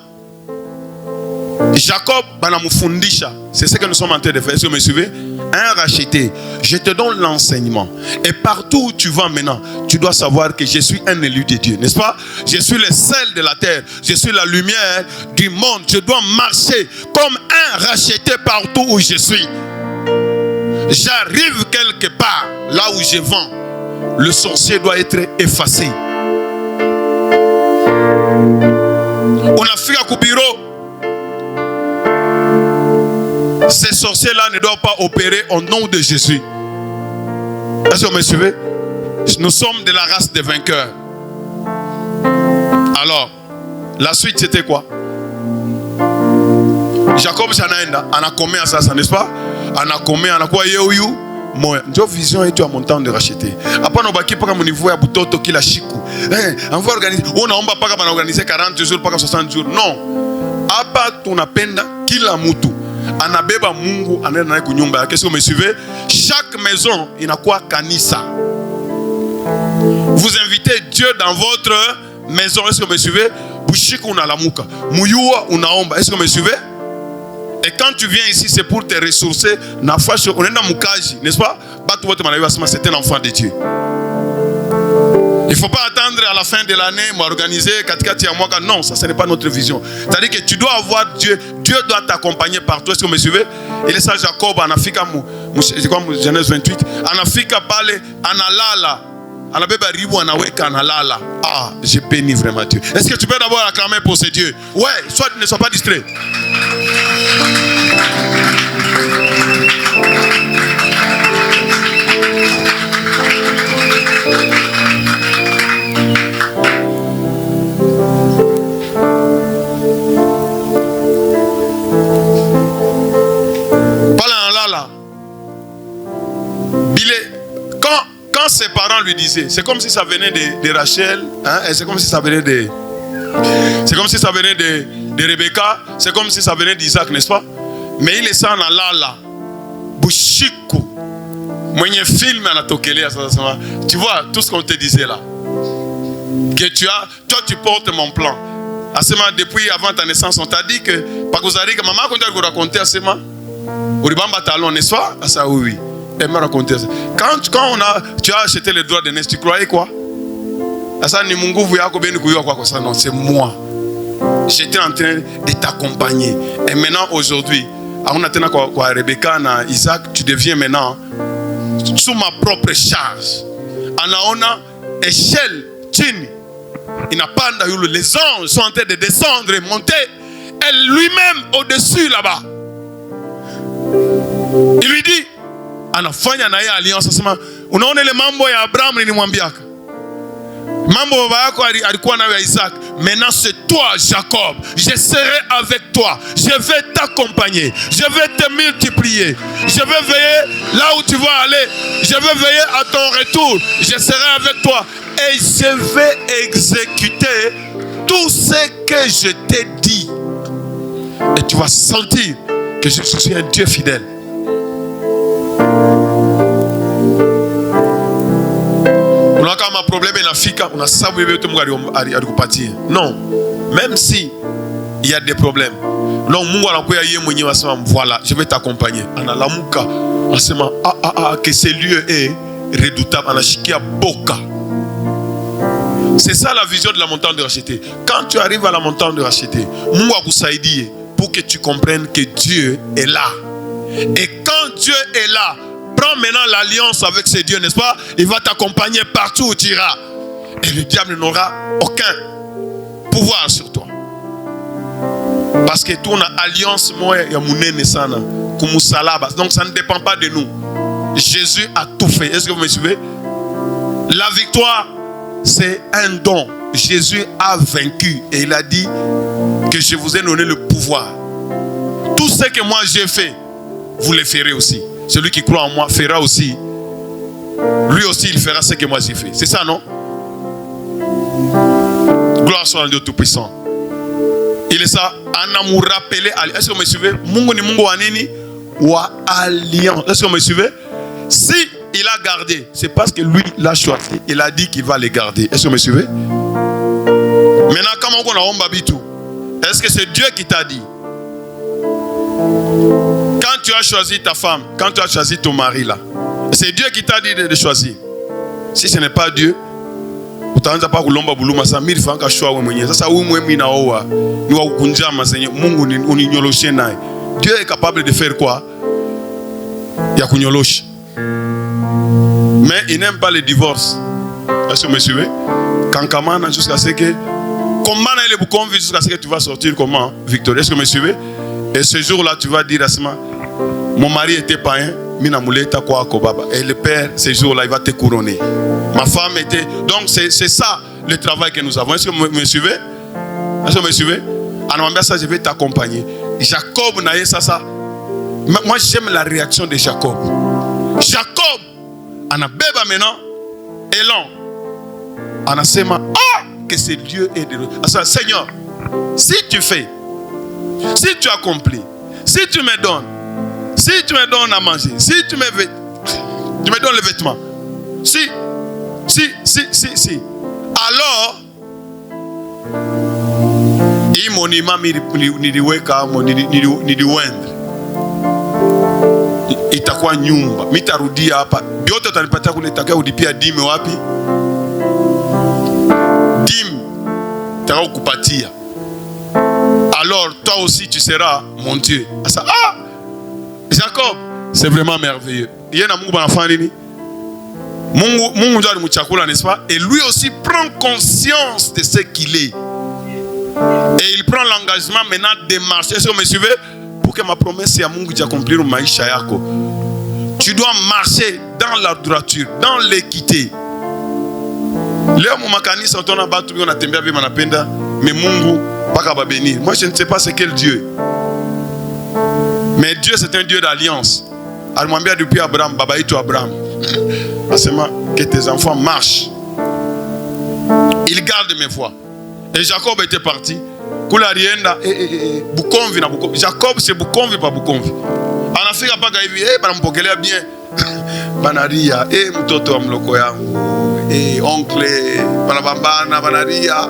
Jacob banamufundisha. C'est ce que nous sommes en train de faire. Est-ce que vous me suivez? Un racheté. Je te donne l'enseignement. Et partout où tu vas maintenant, tu dois savoir que je suis un élu de Dieu. N'est-ce pas? Je suis le sel de la terre. Je suis la lumière du monde. Je dois marcher comme un racheté partout où je suis. J'arrive quelque part, là où je vends. Le sorcier doit être effacé. On a fait un bureau. Ces sorciers-là ne doivent pas opérer au nom de Jésus. Est-ce que vous me suivez? Nous sommes de la race des vainqueurs. Alors, la suite c'était quoi? Jacob Shanaenda, Anakome à ça, n'est-ce pas? Anakome, Anakwa Yeoyu, moya. Ndio vision yetu ya montant de racheter. Hapana ubaki paka mu niveau ya butoto kila siku. On va organiser, on aomba paka bana organiser 40 jours paka 60 jours. Non. Hapa tunapenda kila mtu anabeba Mungu anaenda naye kunyumba yake. Est-ce que vous me suivez? Chaque maison inakuwa kanisa. Vous invitez Dieu dans votre maison. Est-ce que vous me suivez? Bushika unalamuka, muyua unaomba. Est-ce que vous me suivez? Et quand tu viens ici, c'est pour te ressourcer. On est dans Mukaji, n'est-ce pas? C'est un enfant de Dieu. Il ne faut pas attendre à la fin de l'année, m'organiser. Non, ça ce n'est pas notre vision. C'est-à-dire que tu dois avoir Dieu. Dieu doit t'accompagner partout. Est-ce que vous me suivez? Il est ça, Jacob, en Afrique, Genèse 28. En Afrique, parle, en alala. Ah, j'ai béni vraiment Dieu. Est-ce que tu peux d'abord acclamer pour ce Dieu? Ouais, soit ne sois pas distrait. Quand ses parents lui disaient, c'est comme si ça venait de Rachel, hein, et c'est comme si ça venait de Rebecca, c'est comme si ça venait d'Isaac, n'est-ce pas? Mais il est ça en lala, Bushiku, mwenye film anatokelea. Tu vois tout ce qu'on te disait là, que toi tu portes mon plan. Depuis avant ta naissance, on t'a dit que maman quand tu as raconté à Sema, Uribamba talon, n'est-ce pas? Ah ça oui. Elle m'a raconté ça. Quand tu as acheté les droits de naissance, tu croyais quoi? Ça ni mungu vuya ko beni kuyo quoi ça? Non, c'est moi. J'étais en train de t'accompagner. Et maintenant aujourd'hui, on a tenu quoi Rebecca na Isaac, tu deviens maintenant sous ma propre charge. On a échelle chini. Il n'a pas les anges sont en train de descendre et monter. Elle lui-même au-dessus là-bas. Il lui dit, anafanya na yeye alliance asema, unaona ile mambo ya Abraham nilimwambiaka. Mambo baba yako alikuwa nayo ya Isaac. Maintenant c'est toi Jacob. Je serai avec toi. Je vais t'accompagner. Je vais te multiplier. Je vais veiller là où tu vas aller. Je vais veiller à ton retour. Je serai avec toi. Et je vais exécuter tout ce que je t'ai dit. Et tu vas sentir que je suis un Dieu fidèle. Non, même si il y a des problèmes, non, voilà, je vais t'accompagner. Que ce lieu est redoutable. C'est ça la vision de la montagne de racheter. Quand tu arrives à la montagne de racheter, pour que tu comprennes que Dieu est là. Et quand Dieu est là, prends maintenant l'alliance avec ce Dieu, n'est-ce pas? Il va t'accompagner partout où tu iras. Et le diable n'aura aucun pouvoir sur toi. Parce que ton alliance, donc ça ne dépend pas de nous. Jésus a tout fait. Est-ce que vous me suivez? La victoire, c'est un don. Jésus a vaincu. Et il a dit que je vous ai donné le pouvoir. Tout ce que moi j'ai fait, vous le ferez aussi. Celui qui croit en moi fera aussi. Lui aussi, il fera ce que moi j'ai fait. C'est ça, non? Gloire soit à Dieu Tout-Puissant. Il est ça. Anamu rappeler. Est-ce que vous me suivez? Mungu ni Mungu wa nini? Wa alliance. Est-ce que vous me suivez? Si il a gardé, c'est parce que lui l'a choisi. Il a dit qu'il va les garder. Est-ce que vous me suivez? Maintenant, comment on a ombabitu? Est-ce que c'est Dieu qui t'a dit? Quand tu as choisi ta femme, quand tu as choisi ton mari là, c'est Dieu qui t'a dit de choisir. Si ce n'est pas Dieu, Dieu est capable de faire quoi? Mais il n'aime pas le divorce. Est-ce que vous me suivez? Quand jusqu'à ce que jusqu'à ce que tu vas sortir comment? Victorieux. Est-ce que vous me suivez? Et ce jour-là, tu vas dire à Sima, mon mari était païen, et le père, ce jour-là, il va te couronner. Ma femme était... Donc, c'est ça le travail que nous avons. Est-ce que vous me suivez? Est-ce que vous me suivez? Alors, ça, je vais t'accompagner. Jacob, ça. Moi, j'aime la réaction de Jacob. Jacob anabeba maintenant élan. Anasema que ce Dieu est de nous. Seigneur, si tu fais, si tu accomplis, si tu me donnes à manger, si tu me donnes les vêtements, si, alors hii monima niliweka niliwendre, itakuwa nyumba, mitarudia hapa, vyote utanipatia kule, itakuwa ulipia dime wapi? Dime itakuwa kukupatia. Alors toi aussi tu seras mon Dieu. Jacob, c'est vraiment merveilleux. Yena Mungu banafanya nini? Mungu ndio alimchakula, n'est-ce pas? Et lui aussi prend conscience de ce qu'il est. Et il prend l'engagement maintenant de marcher. Est-ce que vous me suivez? Pour que ma promesse ya Mungu j'accomplir au maisha yako, tu dois marcher dans la droiture, dans l'équité. Leo mu makanisa utona batu bi wanatembea bi manapenda, mais Mungu paka ba bénir. Moi je ne sais pas c'est quel Dieu. Mais Dieu c'est un Dieu d'alliance. Alimwambia depuis Abraham, baba yetu Abraham, asema que tes enfants marchent. Il garde mes voies. Et Jacob était parti. Kula rienda Bukomvi na Bukomvi. Jacob c'est Bukomvi pa Bukomvi. Anafika paka hivi, banampokelea bien. Banaria, mtoto wa mloko yangu. Oncle, banabambana, banaria.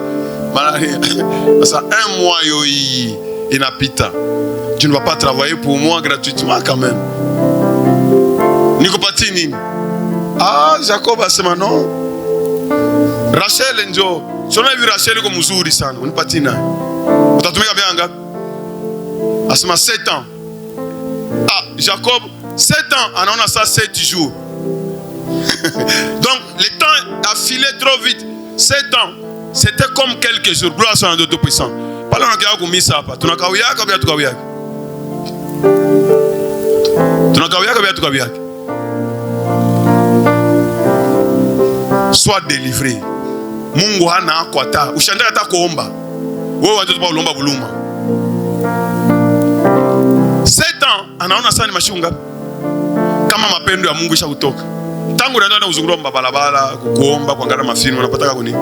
Ça, un mois yoi inapita. Tu ne vas pas travailler pour moi gratuitement quand même. Nikopati nini? Jacob asema non. Rachel njo. Sona hivi Rachel iko mzuri sana. Unipati na. Utatumika bien ngapi? Asema 7 ans. Jacob 7 ans, anaona ça 7 jours. Donc le temps a filé trop vite. 7 ans, c'était comme quelques jours. Gloire soit à Dieu Tout-Puissant. Pas là on a kumisa hapa. Tunakawiyaka bia tukawiyaka. Tunakawiyaka bia tukawiyaka. Sois délivré. Mungu hana akwata. Ushandaa hata kuomba. Wewe watoto pa ulomba buluma. 7 ans anaona sana mashunga. Kama mapendo ya Mungu isha kutoka. Tangu unaenda uzungura mbabalabala, kuomba, kuangalia mafilmu, unapata kuni?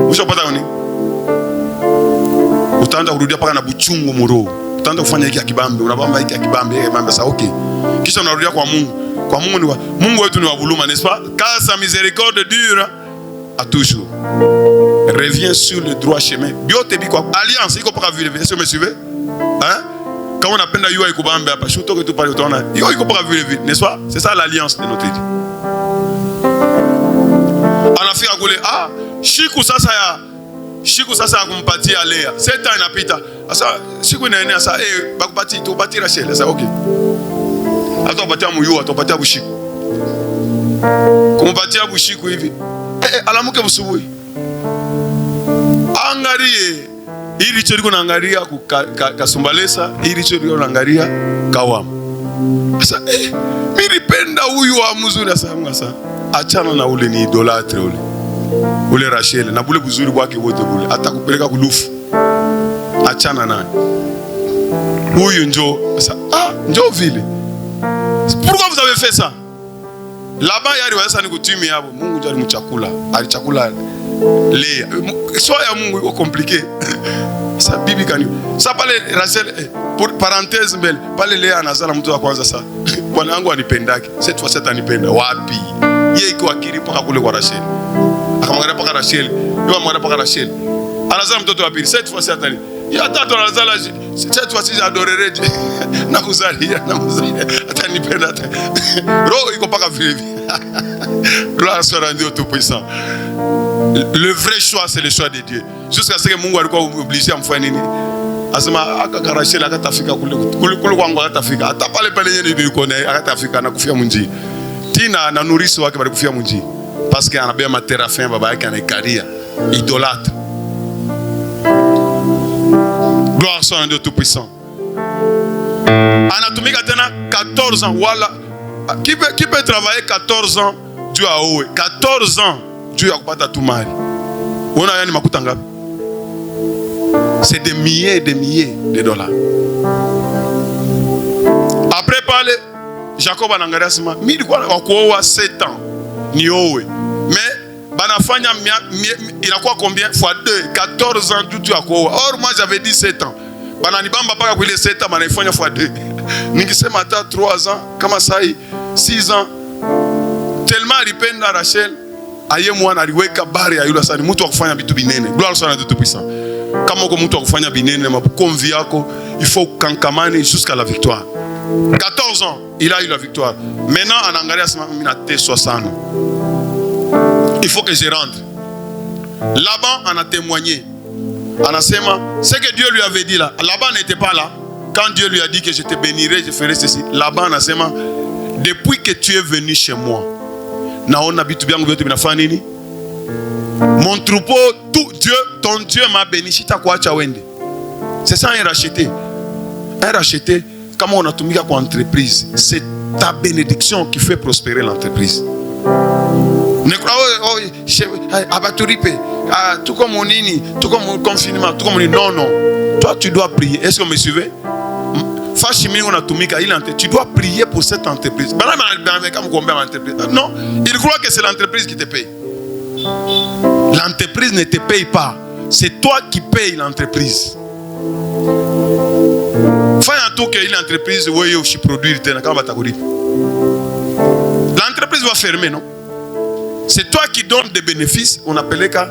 Ushapata kuni? Utaanza kurudia paka na buchungu muro. Utaanza kufanya hiki akibambe, unabamba hiki akibambe, sasa okay. Kisha unarudia kwa Mungu. Kwa Mungu ni Mungu wetu ni wa buluma, n'est-ce pas? Car sa miséricorde dure à toujours. Reviens sur le droit chemin. Biote biko alliance iko paka vile vile, est-ce que vous me suivez? Hein? Quand on appelle la Yoa et Koubambe, après tout que tu parles autour de Yoa, il faut pas vivre vite, n'est-ce pas? C'est ça l'alliance de notre Dieu. On a fait à Goulé, Chikou ça ya kumpati à Léa. 7 ans il a pita. Ça, Chikou n'a rien ça. Bakupati, tu bati Rachel, ça ok. Attends, bati à Mouyo, attends, bati à Bouchikou. Comme bati à Bouchikou, il vit. Alamuke Boussoui. Angari. Ili choriko naangalia kasumbalesa, ili choriko naangalia kawam. Sasa mimi nipenda huyu wa mzuri sasa. Achana na ule ni idolatre ule. Ule Rachel na bule buzuri wake wote bule atakupeleka kulufu. Achana naye. Huyu njo sasa njo vile. Pourquoi vous avez fait ça? Là-bas yari wasa ni kutimi hapo. Mungu ndio alimchakula. Alichakula Léa. Soit ya Mungu iko compliqué. Ça bibi kani. Ça pale Rachel pour parenthèse mbele. Pale Léa anazala mtu wa kwanza sasa. Bwana wangu anipendaki. Cette fois anipenda wapi? Yeye iko akili paka kule kwa Rachel. Akamwangalia paka Rachel. Yeye amwangalia paka Rachel. Anazala mtoto wa pili. Cette fois atani. Ya tatu anazala cette fois j'adorerai na kuzalia atanipenda hata. Roho iko paka vile vile. Gloire soit à Dieu Tout-Puissant. Le vrai choix c'est le choix de Dieu. Jusqu'à ce que Mungu alikuwa obligé amfanye nini? Asema akakarashela akatafika kule kwangu akatafika. Hata pale pale yeye ndio yuko naye akatafika na kufia munji. Tina na nurisi wake bali kufia munji. Parce que anabeba materafin baba yake anaikaria. Idolâtre. Gloire soit à Dieu Tout-Puissant. Anatumika tena 14 ans wala qui peut travailler 14 ans Dieu a oué 14 ans Dieu a kupata tumari. Ona yani makuta ngapi? C'est des milliers et des milliers de dollars. Après parler Jacob anangalia sema mimi nilikuwa wakuoa 7 ans niowe. Mais banafanya inakuwa combien fois 2 14 ans tout à kuoa. Or moi j'avais 17 ans. Bananibamba paka kwa ile 7 ans banafanya fois 2. Ningisema hata 3 ans kama sai 6 ans. Tellement alipenda Rachel aye mwana aliweka bari ya yule sana mtu akufanya vitu binene. Gloire soit à Dieu tout-puissant. Kama uko mtu akufanya binene makomvi yako il faut kankamane jusqu'à la victoire. 14 ans, il a eu la victoire. Maintenant, en Angalia, il a 60 ans. Il faut que je rentre. Laban en a témoigné. En a ce que Dieu lui avait dit là. Laban n'était pas là. Quand Dieu lui a dit que je te bénirai, je ferai ceci. Laban en a depuis que tu es venu chez moi, mon troupeau, tout Dieu, ton Dieu m'a béni. C'est ça un racheté. Un racheté. Comme on a tout mis à entreprise, c'est ta bénédiction qui fait prospérer l'entreprise. Tout comme mon nini, tout comme mon confinement, tout comme mon non, non. Toi, tu dois prier. Est-ce que vous me suivez? Tu dois prier pour cette entreprise. Non, il croit que c'est l'entreprise qui te paye. L'entreprise ne te paye pas. C'est toi qui payes l'entreprise. Fais un tour qu'il y a une entreprise où il y a des produits. L'entreprise va fermer, non? C'est toi qui donnes des bénéfices. On appelait qu'à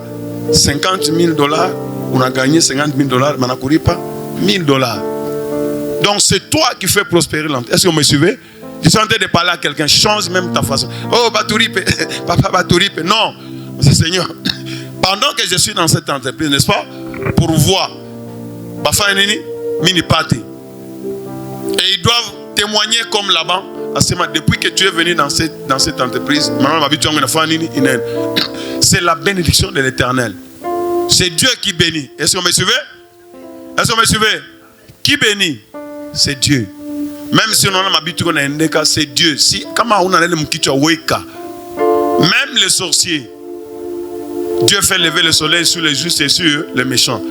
$50 000. On a gagné $50 000. Mais on n'a pas $1 000. Donc c'est toi qui fais prospérer l'entreprise. Est-ce que vous me suivez? Tu es en train de parler à quelqu'un. Change même ta façon. Oh, Batouripe. Papa Batouripe. Non. C'est Seigneur. Pendant que je suis dans cette entreprise, n'est-ce pas? Pour voir. Mini party. Et ils doivent témoigner comme là-bas. Depuis que tu es venu dans cette entreprise, c'est la bénédiction de l'Éternel. C'est Dieu qui bénit. Est-ce que vous me suivez? Est-ce que vous me suivez? Qui bénit? C'est Dieu. Même si on a l'habitude, c'est Dieu. Si, même les sorciers, Dieu fait lever le soleil sur les justes et sur les méchants.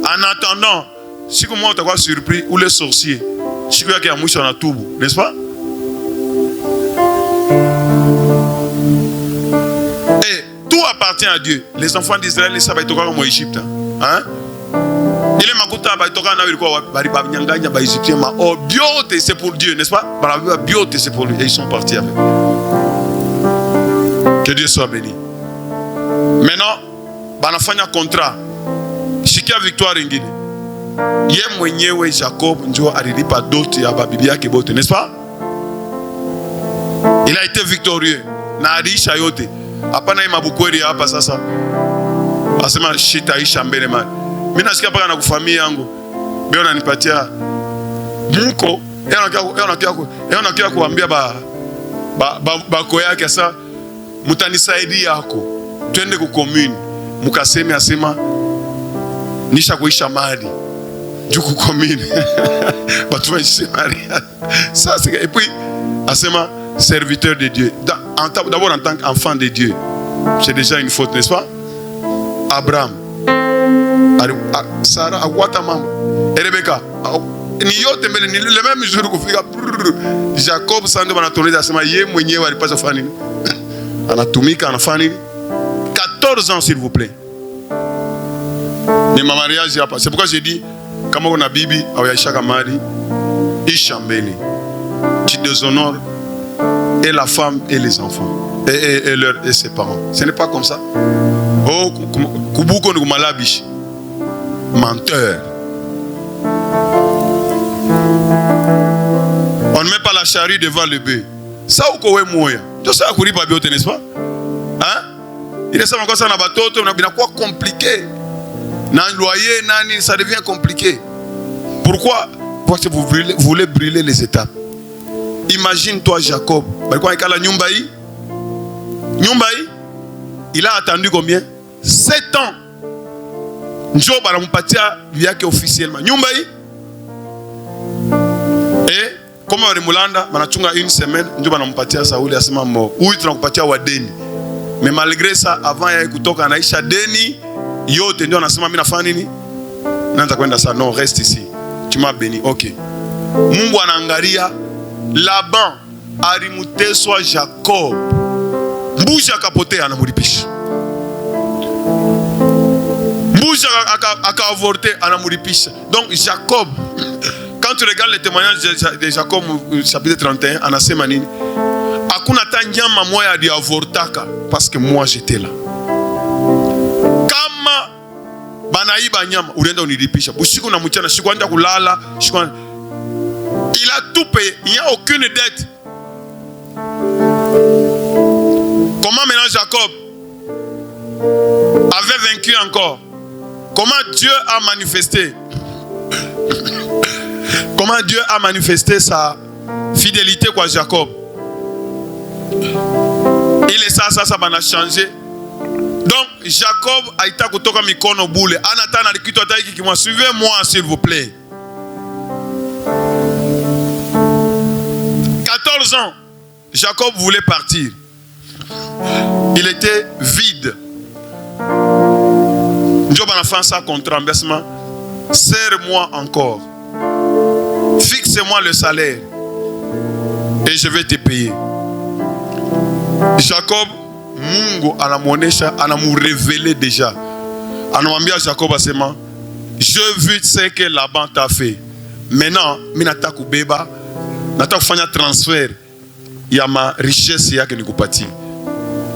En attendant, si vous êtes surpris, ou les sorciers, si vous êtes n'est-ce pas? Et tout appartient à Dieu. Les enfants d'Israël, ils savent comme Égypte. Hein? Il est makuta baitoka na wilikuwa bari babnyanganya ba Égyptien ma oh biote c'est pour Dieu, n'est-ce pas? Biote c'est pour lui et ils sont partis avec. Que Dieu soit béni. Maintenant, banafanya contrat. Shikia victoire ingine. Ye mwenyewe Jacob ndio alilipa doti ya bibi yake bote, n'est-ce pas? Il a été victorieux. Na alisha yote. Hapana hii mabukweli hapa sasa. Asema shitaisha mbele mali. Mimi nasikia paka na kufamia yangu. Beo nanipatia muko, yanakia kuambia bako yake sasa mutanisaidia yako. Twende ku commune. Mukaseme asema nisha kuisha mali. Juku commune. Batu waisha mali. Ça c'est et puis asema serviteur de Dieu. D'abord en tant qu'enfant de Dieu. C'est déjà une faute, n'est-ce pas? Abraham, Sarah, Awatamam, et Rebecca. Le même jour que Jacob s'en demande à tourner dans ce maillot, Mouigné va pas se faire. Anatomika, en famille. 14 ans, s'il vous plaît. Mais ma mariage, c'est pourquoi j'ai dit, comme on a Bibi, Aouyaïcha Mari, Ishambeli. Tu déshonores et la femme et les enfants et ses parents. Ce n'est pas comme ça. Oh, Kubuko Nugumalabish. Menteur. On ne met pas la charrue devant le bœuf. Ça ou quoi mourir? Tout ça a couru par biote, n'est-ce pas? Hein? Il est ça encore ça n'a pas tout, on a bien quoi compliqué. Dans le loyer, ça devient compliqué. Pourquoi? Parce que vous voulez brûler les étapes. Imagine-toi Jacob. Il a attendu combien? 7 ans. Job a mpatia yake officiellement. Et comme on remulanda, manachunga une semaine, Job a mpatia Saouli asema mo. Ou il tunakupatia wadeni. Mais malgré ça, avant ya kutoka anaisha deni, yote ndio anasema mimi nafanya nini? Naanza kwenda ça, non, reste ici. Tu m'as béni. OK. Mungu anaangalia Laban alimuteswa Jacob. Mbuzi akapotea anamlipisha. Mbuzi aka-avorter anamlipisha. Donc Jacob, quand tu regardes les témoignages de Jacob chapitre 31, anasema nini? Hakuna hata nyama moja aliavortaka parce que moi j'étais là. Kama banaiba nyama ulienda unilipisha. Usiku na mchana sikuenda kulala, il a tout payé, il n'y a aucune dette. Comment maintenant Jacob avait vaincu encore? Comment Dieu a manifesté? Comment Dieu a manifesté sa fidélité quoi Jacob? Il est ça a changé. Donc Jacob a été kutoka mikono bule. Anatana likito ataiki ki moi suivez-moi s'il vous plaît. 14 ans, Jacob voulait partir. Il était vide. Job a fait ça contre embêtement. Serre-moi encore. Fixe-moi le salaire. Et je vais te payer. Jacob, Mungu anamuonesha, anamu révélé déjà. Anamwambia Jacob asema, je vu ce que Laban t'a fait. Maintenant, minata kubeba, nata kufanya transfert ya ma richesse yake nikupatie.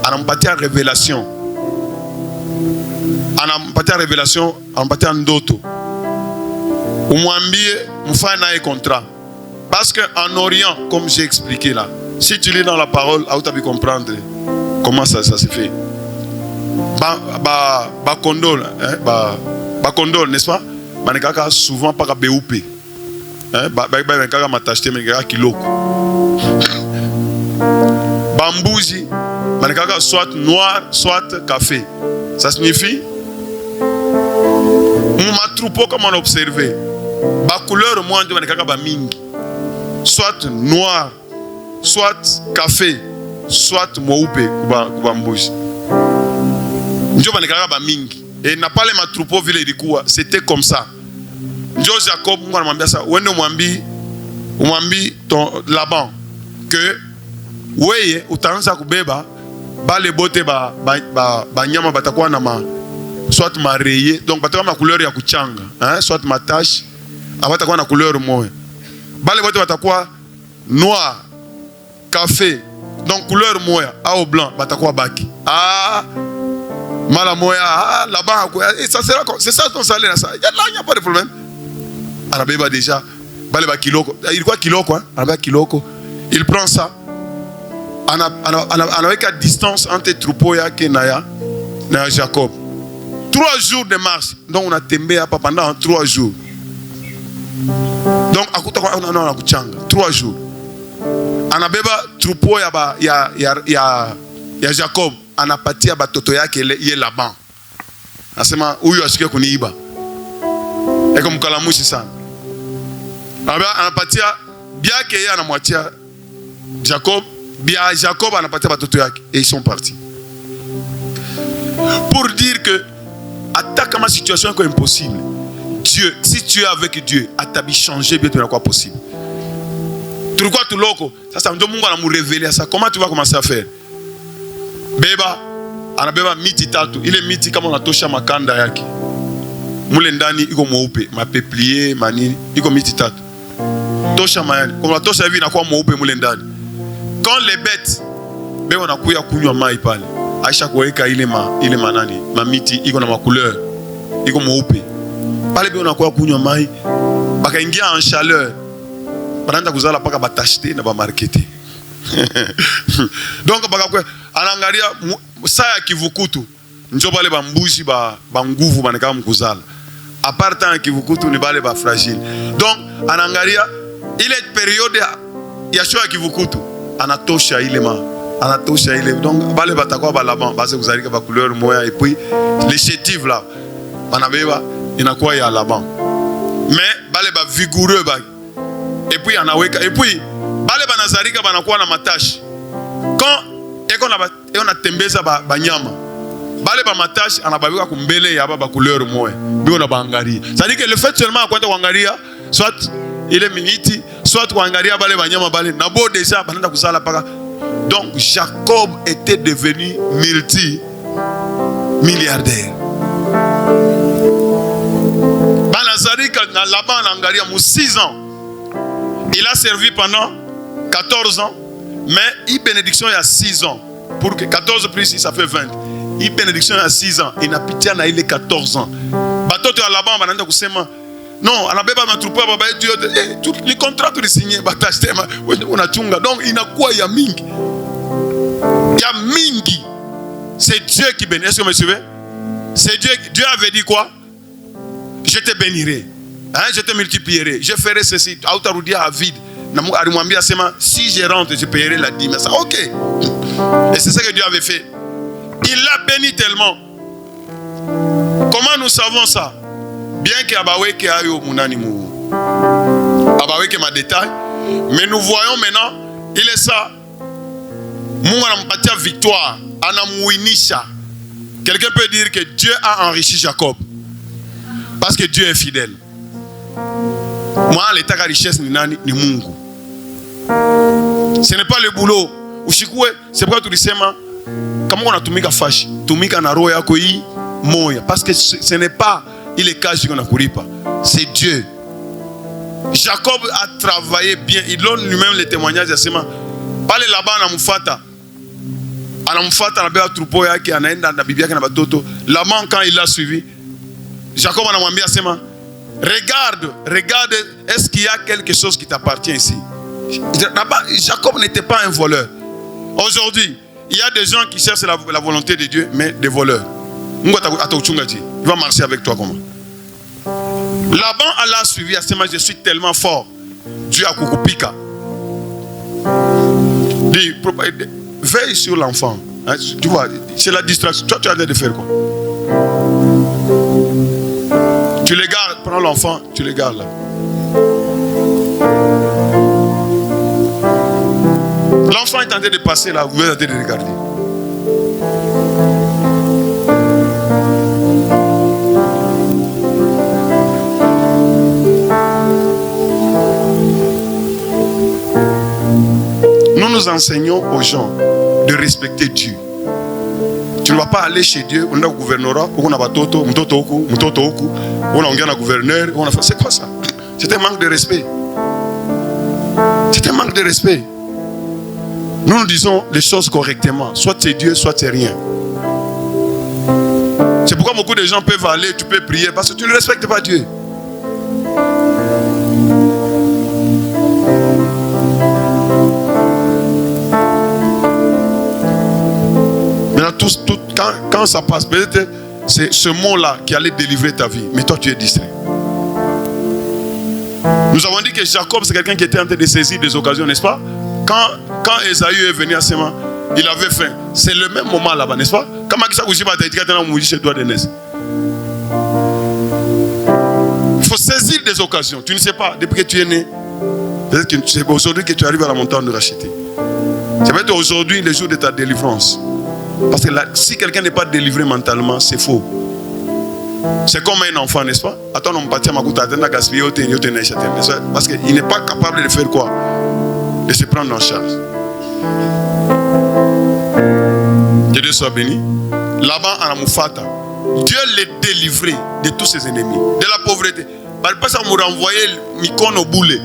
Anampatia révélation. Anampatia révélation, anampatia ndoto. Umwambie mfanye naye contrat. Parce que en Orient, comme j'ai expliqué là, si tu lis dans la parole, tu as pu comprendre comment ça se fait. Condole, condole, n'est-ce pas? Manekaka souvent pas BOP. Manekaka matachete manekaka kiloko. Bambouzi, manekaka soit noir, soit café. Ça signifie mon troupeau comme on a observé. Ba couleur moi de manekaka ba mingi. Soit noir, soit café, soit mweupe kuba mbuzi. Ndio manekaka ba mingi. Et n'a pas les matroupeaux vile ilikuwa, c'était comme ça. Ndio Jacob Mungu anamwambia ça, wende umwambi ton Laban que weye utaanza kubeba bale bote ba nyama batakuwa na soit mareye, donc batakuwa na couleur ya kuchanga, hein, soit matache, abatakuwa na couleur moya. Bale bote batakuwa noir, café, donc couleur moya, au blanc, batakuwa baki. Ah, malamoya, là-bas, ça sera comme, c'est ça ton salaire, ça. Là, il n'y a pas de problème. Arabeba déjà, bale ba kiloko, il quoi kiloko, hein? Arabeba kiloko, il prend ça. Avec la distance entre troupeaux et Naya, Jacob. 3 jours de marche, donc on a tombé pendant 3 jours. Donc, on a 3 jours. On a beba troupeau ya Jacob. On a parti à batoto yake ye Laban. Asema huyu asikie kuniiba. Et comme kalamushi sana. On a parti bien que ye anamwatia Jacob, bien Jacob on a parti à batoto yake et ils sont partis. Pour dire que attaque ma situation est impossible. Dieu, si tu es avec Dieu, à ta vie changer, bien tu n'as quoi possible. Tu vois tout loco, ça me donne Mungu à nous révéler ça. Comment tu vas commencer à faire? Beba, anabeba miti tatu. Il est miti kama unatosha makanda yake. Mule ndani iko mweupe, mapeplier, manini, iko miti tatu. Tosha mayani. Kama unatosha hivi inakuwa mweupe mule ndani. Quand les bêtes, beba wanakuya kunywa mai pale. Aisha kuweka ile manani, mamiti iko na macouleur, iko mweupe. Pale beba wanakuya kunywa mai. Bakaingia en chaleur. Bananda kuzala paka batashite na ba marketer. Donc bakakwe anangalia saa ya kivukutu njo bale bambuzi ba nguvu baneka mkuzala. Apartant kivukutu ni bale ba fragile. Donc anangalia ile période ya show ya kivukutu anatosha ile anatosha ile. Donc bale batakwa ba Laban base kuzalika ba couleur moya et puis les chétives là banabeba inakuwa ya Laban. Mais bale ba vigoureux ba et puis anaweka et puis bale banazarika banakuwa na matache. Quand on a tembeza ba nyama bale ba matache anababika kumbele ya ba couleur moya bi on a bangaria. C'est à dire que le fait seulement à kwenda kuangalia soit il est miniti soit kuangalia bale banyama bale nabo déjà bananda kusala paka. Donc Jacob était devenu multi-milliardaire. Banazari na Laban angalia mu 6 ans. Il a servi pendant 14 ans, mais il bénédiction il y a 6 ans. Pour que 14 plus 6 ça fait 20. Il bénédiction il y a 6 ans, il n'a pitié na il est 14 ans. Batoto à Laban bananda kusema non, on a pas ma troupe baba Dieu tous les contrats tu signé batache tema on a chunga. Donc il n'a quoi il y a mingi. Il y a mingi. C'est Dieu qui bénit. Est-ce que vous me suivez? C'est Dieu. Dieu avait dit quoi? Je te bénirai. Hein? Je te multiplierai. Je ferai ceci. Autarudia à vide. Si je rentre, je paierai la dîme. Ok. Et c'est ça que Dieu avait fait. Il l'a béni tellement. Comment nous savons ça? Bien que Abaweke ayo munani mou. Abaweke ma détail. Mais nous voyons maintenant, il est ça. Mungu anampatia victoire, anamuinisha. Quelqu'un peut dire que Dieu a enrichi Jacob parce que Dieu est fidèle. Moi, l'état de richesse ni nani ni Mungu. Ce n'est pas le boulot. Ushikwe, c'est pourquoi tu dis sema comment on a tumika fashi, tumika na roho yako hii moya parce que ce n'est pas il est caché qu'on a kuripa, c'est Dieu. Jacob a travaillé bien, il donne lui-même les témoignages de sema pale là-bas anamfuata. Anamfuata na beba troupeau yake anaenda na bibi yake na batoto. Laban quand il l'a suivi, Jacob anamwambia sema regarde, est-ce qu'il y a quelque chose qui t'appartient ici? Jacob n'était pas un voleur. Aujourd'hui, il y a des gens qui cherchent la volonté de Dieu, mais des voleurs. Il va marcher avec toi comment? Laban l'a suivi, a sema je suis tellement fort. Dieu a kukupika. Veille sur l'enfant. Hein, tu vois, c'est la distraction. Toi, tu as l'air de faire quoi? Tu les gardes, prends l'enfant, tu les gardes là. L'enfant est en train de passer là, vous êtes en train de regarder. Nous enseignons aux gens de respecter Dieu. Tu ne vas pas aller chez Dieu, on a un gouvernorat, on a un toto, on a un gouverneur, c'est quoi ça? C'est un manque de respect. C'est un manque de respect. Nous disons les choses correctement. Soit c'est Dieu, soit c'est rien. C'est pourquoi beaucoup de gens peuvent aller, tu peux prier, parce que tu ne respectes pas Dieu. Quand ça passe, peut-être c'est ce mot-là qui allait délivrer ta vie. Mais toi, tu es distrait. Nous avons dit que Jacob, c'est quelqu'un qui était en train de saisir des occasions, n'est-ce pas? Quand Esaü est venu à Séma, il avait faim. C'est le même moment là-bas, n'est-ce pas? Il faut saisir des occasions. Tu ne sais pas, depuis que tu es né, peut-être que c'est aujourd'hui que tu arrives à la montagne de Racheté. Ça va être aujourd'hui le jour de ta délivrance. Parce que là, si quelqu'un n'est pas délivré mentalement, c'est faux. C'est comme un enfant, n'est-ce pas? Attends, on partit à ma coûte, parce qu'il n'est pas capable de faire quoi? De se prendre en charge. Que Dieu soit béni. Là-bas, à la Moufata, Dieu l'a délivré de tous ses ennemis, de la pauvreté. Pas ça me renvoyer Mikon au boulet.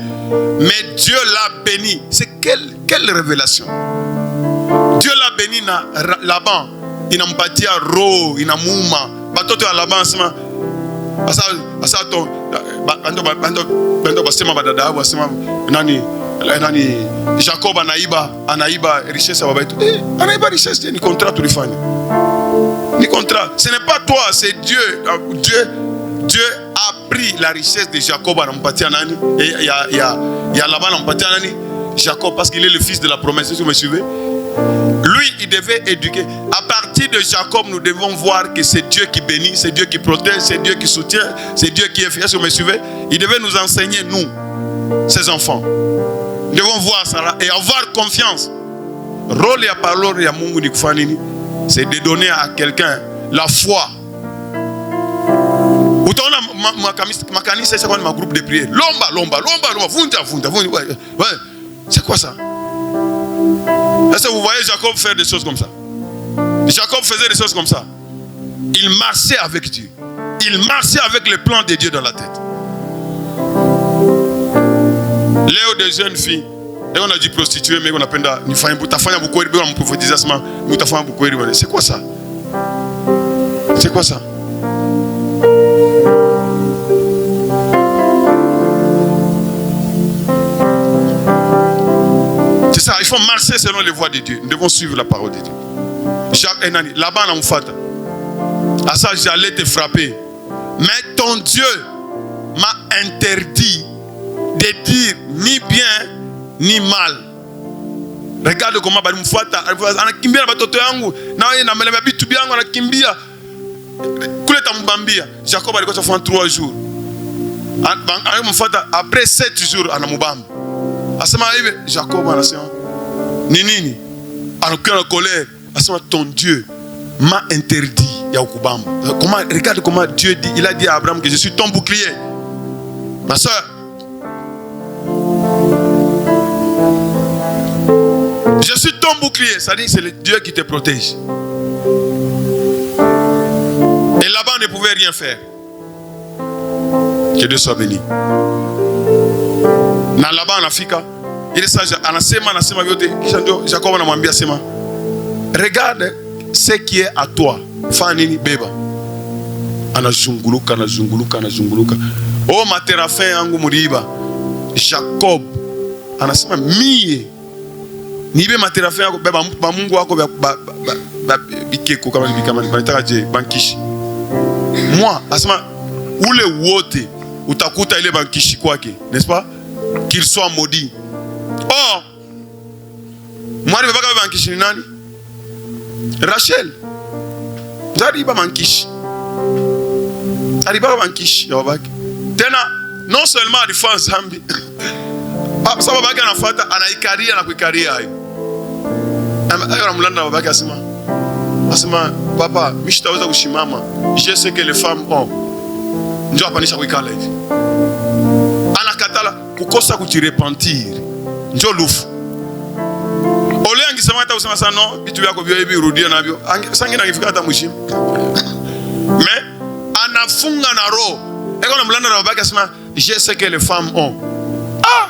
Mais Dieu l'a béni. C'est quelle révélation? Dieu l'a béni là-bas. Il n'a pas dit à Ro, il n'a mouma. Batoto à là-bas, c'est ma. Asato, Jacob Anaïba richesse Anaïba richesse ni contrat tout le fan. Ni contrat. Ce n'est pas toi, c'est Dieu. Dieu a pris la richesse de Jacob Anaïba. Et il y a là-bas Anaïba. Jacob parce qu'il est le fils de la promesse. Est-ce que vous me suivez? Lui, il devait éduquer. À partir de Jacob, nous devons voir que c'est Dieu qui bénit, c'est Dieu qui protège, c'est Dieu qui soutient, c'est Dieu qui est fier. Est-ce que vous me suivez? Il devait nous enseigner, nous, ses enfants. Nous devons voir ça là et avoir confiance. Rôle et parole et Mungu c'est de donner à quelqu'un la foi. makanisa c'est quoi ma groupe de prière. Lomba, vunja. Ouais. C'est quoi ça? Est-ce que vous voyez Jacob faire des choses comme ça? Jacob faisait des choses comme ça. Il marchait avec Dieu. Il marchait avec les plans de Dieu dans la tête. Léo des jeunes filles. Et on a dit prostituée, mais on appelle ça. C'est quoi ça? C'est quoi ça? C'est ça, il faut marcher selon les voies de Dieu. Nous devons suivre la parole de Dieu. Là-bas, on a fait. À ça, j'allais te frapper. Mais ton Dieu m'a interdit de dire ni bien ni mal. Regarde comment il me fait. Anakimbia na batoto yangu. Na yeye na mele bitu byangu anakimbia. Kule tambambia. Jacob alikuwa faire 3 jours. Après 7 jours anamubamba. Asema hivi Jacob anasema ni nini? Anakuwa na colère. Asema ton Dieu m'a interdit ya ukubamba. Regarde comment Dieu dit, il a dit à Abraham que je suis ton bouclier. Ma soeur, je suis ton bouclier. Ça dit que c'est le Dieu qui te protège. Et là-bas on ne pouvait rien faire. Que Dieu soit béni. Na là-bas en Afrique, il est sage. Anasema yote. Jacob anamwambia sema, regarde ce qui est à toi. Fanini beba. Anazunguluka. Oh materafin yangu muriba. Jacob anasema mie nibe materafin yangu beba Mungu wako bikeko kama banataka je bankishi. Moi asema ule wote utakuta ile bankishi kwake, n'est-ce pas? Qu'il soit maudit. Oh, moi ne veux pas bankishi ni nani? Rachel. Arriba bankishi ya babaki. Tena non seulement alifanya zambi. Sababu babaki anafuata anaikaria na kuikaria hayo. Ayo mlanda babaki asema papa mimi sitaweza kushimama. Je sais que les femmes ont. Ndio apanisha kuikala hivi. Anakatala kukosa kujirepentir. Ndio lufu. Ole angisema hata usema sana no vitu vyako vyo hivi urudia navyo. Sangina angefika hata mwisho. Mais anafunga na roho. Eko na mlanda na babaki asema je sais que les femmes ont. Ah,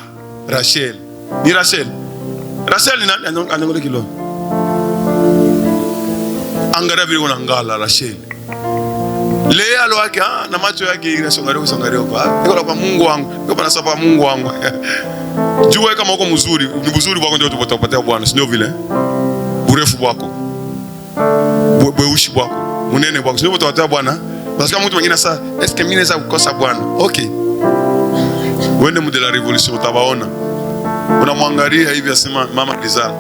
Rachel. Ni Rachel. Rachel ni nani? Anangole kilo. Angara vile na ngala Rachel. Lea lo yake na macho yake inasongario kwa. Eko kwa Mungu wangu. Eko pana sapa Mungu wangu. Jua kama uko mzuri, ni mzuri wako ndio tutapatia Bwana, sio vile. Urefu wako. Bweushi wako. Munene wako. Sio tutapatia Bwana. Parce que mtu mwingine sasa, est-ce que mimi naweza kukosa Bwana? Okay. Wende mu de la révolution utabaona. Unamwangalia hivi asema mama Rizal.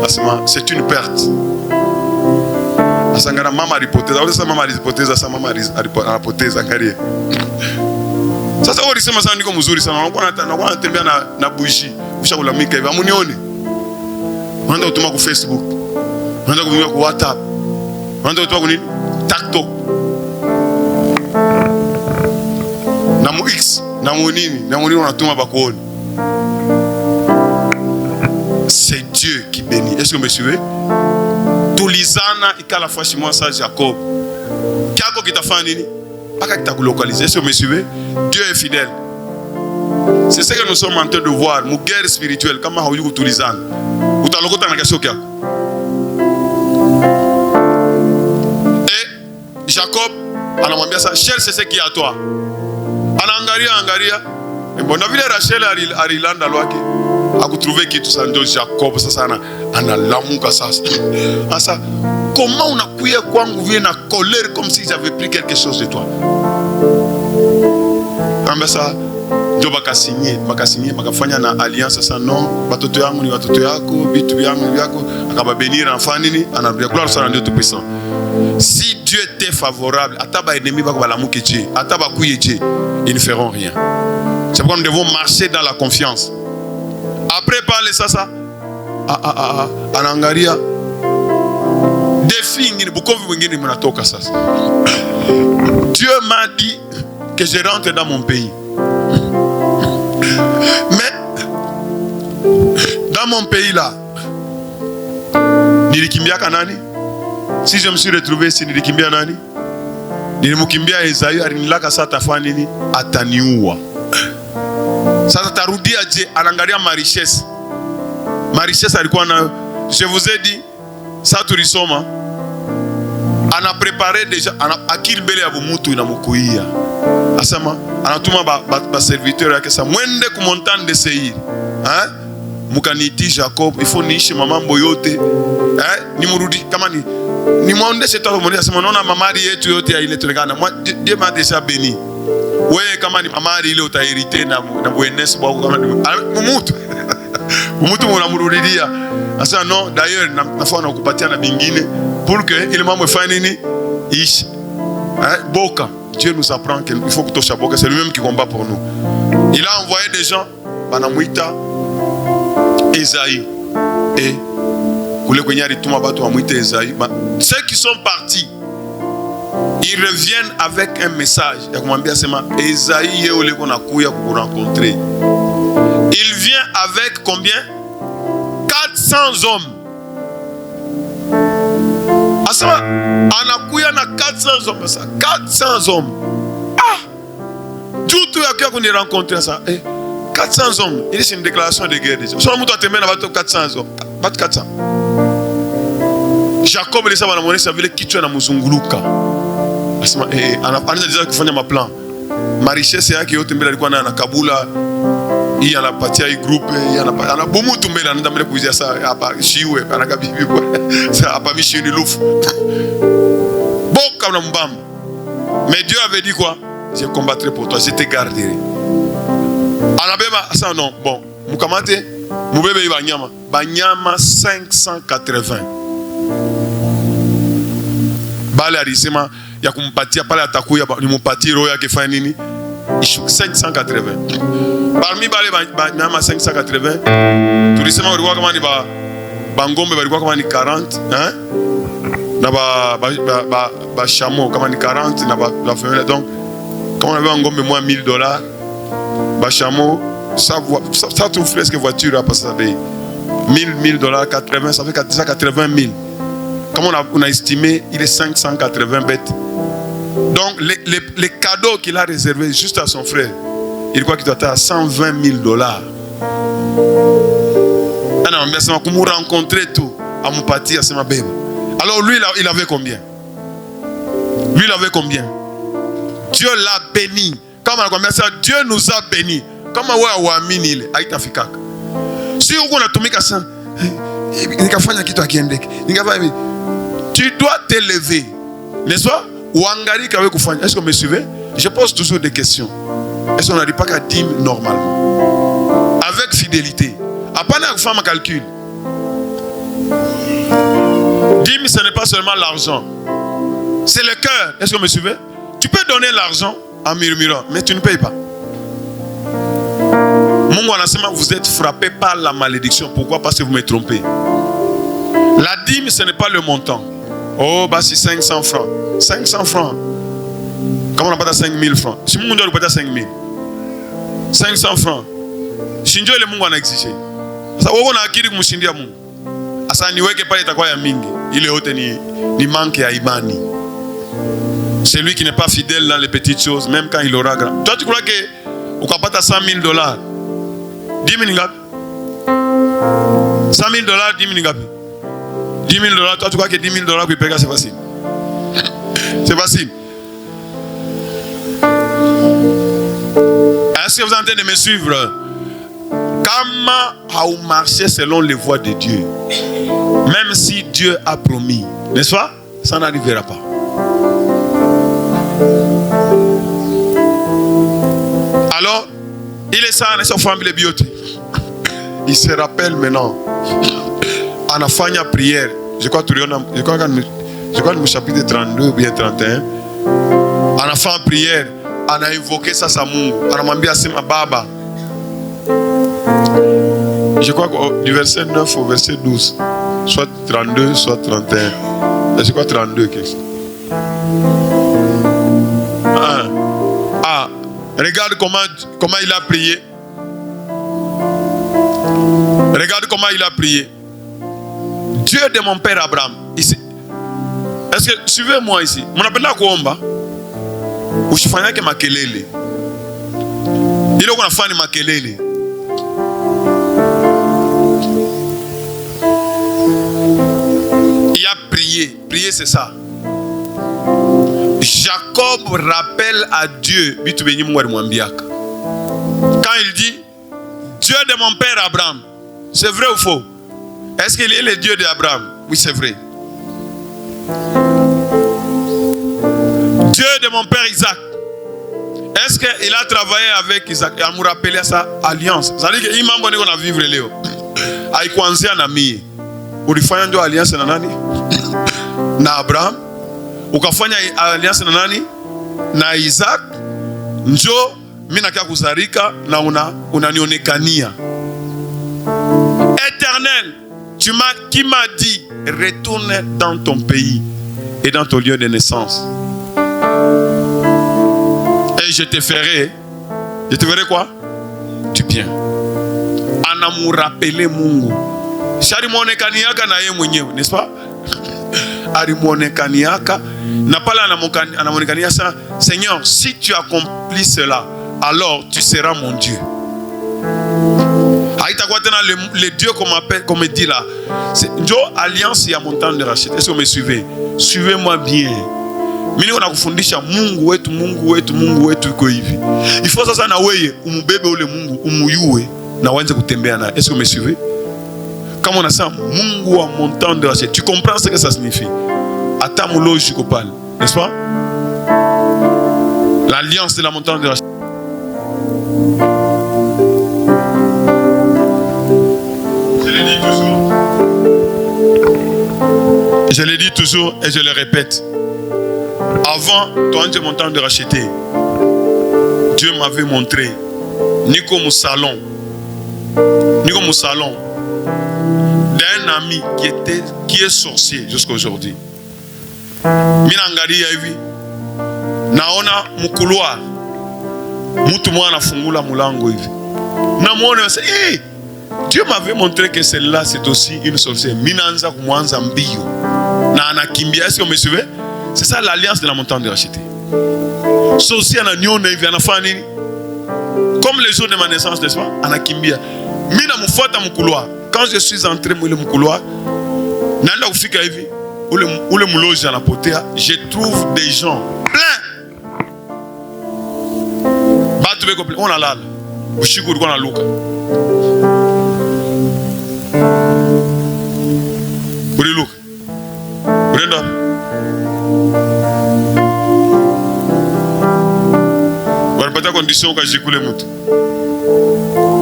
Asema c'est une perte. Asangana mama alipoteza. Sasa mama alipoteza, sasa mama alipoteza angalia. Sasa wewe ulisema sana niko mzuri sana. Unakuwa unatembea na bushi. Ushakulamika hivi. Amunione. Unaenda kutuma kwa Facebook. Unaenda kutuma kwa WhatsApp. Unaenda kutuma kwa nini? TikTok. Na mu X, na mu nini? Na mu nini unatuma bakuoni. C'est Dieu qui bénit. Est-ce que vous me suivez? Tulizana ikala fashi moi ça Jacob. Kiako kitafanya nini? Aka kitakulocaliser. Est-ce que vous me suivez? Dieu est fidèle. C'est ce que nous sommes en train de voir. Mu guerre spirituelle kama hauyuko tulizana. Utalokota na kesho kyako. Et Jacob anamwambia ça, cherche ce qui est à toi. Anaangalia. Et bon, na vile Rachel alilanda lwake. Akutrouver kitu ça ndio Jacob sasa analamuka sasa. Sasa comment unakuya kwangu vile na colère comme si j'avais pris quelque chose de toi. Kama ça ndio bakasinye bakafanya na alliance sasa non batoto yangu ni watoto yako vitu vyangu ni vyako akababenir enfant nini anarudia gloire sana ndio tout puissant. Si Dieu était favorable ata ba ennemi bako balamuke Dieu ata ba kuye Dieu ils ne feront rien. C'est pourquoi nous devons marcher dans la confiance. Après parler ça anaangalia defi ngine bukovi mwingine mnatoka sasa. m'a dit que je rentre dans mon pays. Mais dans mon pays là, nilikimbia kanani? Si je me suis retrouvé ici, nilikimbia nani? Nilimukimbia Esaü, alinilaka sasa tafanya nini? Ataniua. Sasa tarudia je, anaangalia ma richesse. Ma richesse alikuwa nayo. Je vous ai dit, ça tulisoma. Ana préparé déjà, akili mbele ya mutu inamukuia. Asema, anatuma ba serviteur yake sa mwende ku montagne de Seir. Hein? Mukaniti Jacob, il faut niishi mamambo yote. Hein? Nimurudi kama ni mwondeshe tu mmoja asema naona mamari yetu yote ya ile tulingana. Moi Dieu m'a déjà béni. Wewe kama ni mamari ile utahirite na buenes bwako kama ni mutu. Mutu mnamurudia. Asa non, d'ailleurs nafaa na kupatia na bingine pour que ile mambo ifanye nini? Ishi. Hein? Boka. Dieu nous apprend qu'il faut que tosha boka, c'est lui-même qui combat pour nous. Il a envoyé des gens banamuita Esaü et ceux qui sont partis, ils reviennent avec un message. Il vient avec combien? 400 hommes. Anakuya na 400 hommes. 400 hommes. Ah! Tout le monde a rencontré ça. 400 hommes. Il est une déclaration de guerre déjà. Seulement toi tu mets 400 hommes. 400. Jacob les savait monnaie ça veut dire kichwa na muzunguluka. Asema anaanza déjà kufanya maplan. Ma richesse yake yote mbele alikuwa na kabula. Hii anapatia hii group, hii ana bomu tumbele anaenda mbele kuizia saa hapa shiwe anakabibi kwa. Sasa hapa mishi ni lufu. Boka na mbamba. Mais Dieu avait dit quoi? Je combattrai pour toi, je te garderai. Anabeba ça non. Bon, mukamate mubebe banyama. Banyama 580. Bale alisema ya kumpatia pale atakuya nimupatie roho yake fanya nini? 580. Parmi bale banyama 580, tulisema walikuwa kama ni bangombe walikuwa kama ni 40, hein? Na ba chameau kama ni 40 na la femelle. Donc quand on avait un ngombe moins $1000, ba chameau ça tout fresque voiture à passer $1000, 80, ça fait 480 000. Comme on a estimé, il est 580 bêtes. Donc, les cadeaux qu'il a réservés juste à son frère, il croit qu'il doit être à $120 000. Alors, comme vous rencontrez tout, à mon parti, à ma bébé. Alors, lui, il avait combien? Lui, il avait combien? Dieu l'a béni. Comme on a combien ça? Dieu nous a bénis. Comme on a mis il a été efficace. Si on a tout mis ça, tu dois t'élever, n'est-ce pas? Est-ce que vous me suivez? Je pose toujours des questions. Est-ce qu'on n'a pas qu'à dire normalement? Avec fidélité. Après, on a fait un calcul. Dîme, ce n'est pas seulement l'argent. C'est le cœur. Est-ce que vous me suivez? Tu peux donner l'argent en murmurant, mais tu ne payes pas. Vous êtes frappé par la malédiction. Pourquoi? Parce que vous me trompez. La dîme, ce n'est pas le montant. Oh, bah c'est 500 francs. 500 francs. Comment on n'a pas 5000 francs? Si mon Dieu n'a pas 5000. 500 francs. Si Dieu le monde a exigé. Ça on a acquis que mushindia Mungu. Asa niweke pale itakuwa ya mingi. Ile yote ni manque ya imani. Celui qui n'est pas fidèle dans les petites choses, même quand il aura grand. Toi tu crois que ukapata $100 000? 10 000 ngapi? $100 000, 10 000 ngapi? $10 000, toi tu crois que $10 000 pour payer c'est facile? C'est facile. Est-ce que vous êtes en train de me suivre? Comment a marché selon les voies de Dieu? Même si Dieu a promis, n'est-ce pas? Ça n'arrivera pas. Alors, il est ça, il est famille biotique. Il se rappelle maintenant. En a fait une prière. Je crois que le chapitre 32 ou bien 31. En a fait une prière. On a invoqué ça Samu. On a demandé à Sema Baba. Je crois que du verset 9 au verset 12. Soit 32, soit 31. Je crois 32 quelque chose. Regarde comment il a prié. Regarde comment il a prié. Dieu de mon père Abraham. Ici. Est-ce que suivez-moi ici? Mon appel à kuomba. Ushifanya ke makelele. Il est fani makelele. Il a prié. Prier c'est ça. Jacob rappelle à Dieu. Quand il dit Dieu de mon père Abraham, c'est vrai ou faux? Est-ce qu'il est le Dieu d'Abraham? Oui, c'est vrai. Dieu de mon père Isaac, est-ce qu'il a travaillé avec Isaac? Il me rappelé sa alliance. C'est-à-dire qu'il m'a dit qu'on a vivre Léo. Aïkwanzi anami. Ulifanya ndio alliance na nani? Na Abraham. Ukafanya alliance na nani? Na Isaac. Njo mimi nakia kuzarika na unanionekania. Éternel, qui m'a dit retourne dans ton pays et dans ton lieu de naissance. Et je te ferai quoi? Du bien. Anamu rappeler Mungu. Shari muonekaniaka na yeye mwenyewe, n'est-ce pas? Arimuonekaniaka na pala anamuonekania ça. Seigneur, si tu accomplis cela, alors tu seras mon Dieu. Haïtakuwa tena le Dieu qu'on me dit là. C'est Njo alliance ya montagne de Rachid. Est-ce que vous me suivez? Suivez-moi bien. Mimi niko nakufundisha Mungu wetu iko hivi. Il faut sasa na wewe umubebe ule Mungu umuyue na uanze kutembea naye. Est-ce que vous me suivez? Comme on a ça, Mungu wa montagne de Rachid. Tu comprends ce que ça signifie? Ata muloji kopal, n'est-ce pas? L'alliance de la montagne de Rachid. Je le dis toujours et je le répète. Avant, toi, tu montagne de racheter. Dieu m'avait montré, ni comme au salon, d'un ami qui est sorcier jusqu'à aujourd'hui. Minangari hivi, naona mukuluwa, mtu mwana fungula mulango hivi. Na muone sasa, Dieu m'avait montré que celle-là c'est aussi une sorcière. Minanza kumwanza mbio. Na anakimbia. Est-ce que vous me suivez? C'est ça l'alliance de la montagne de racheter. Sorcière na nyona hivi anafanya nini? Comme les jours de ma naissance, n'est-ce pas? Anakimbia. Mina mufuata mukuluwa. Quand je suis entré dans le mukuluwa, nanda kufika hivi, ule muloji anapotea, je trouve des gens plein. Batu beko plein. On a là. Ushiku ulikuwa na luka. Uliluka. Unaenda. Wanapata condition ukajikule mtu.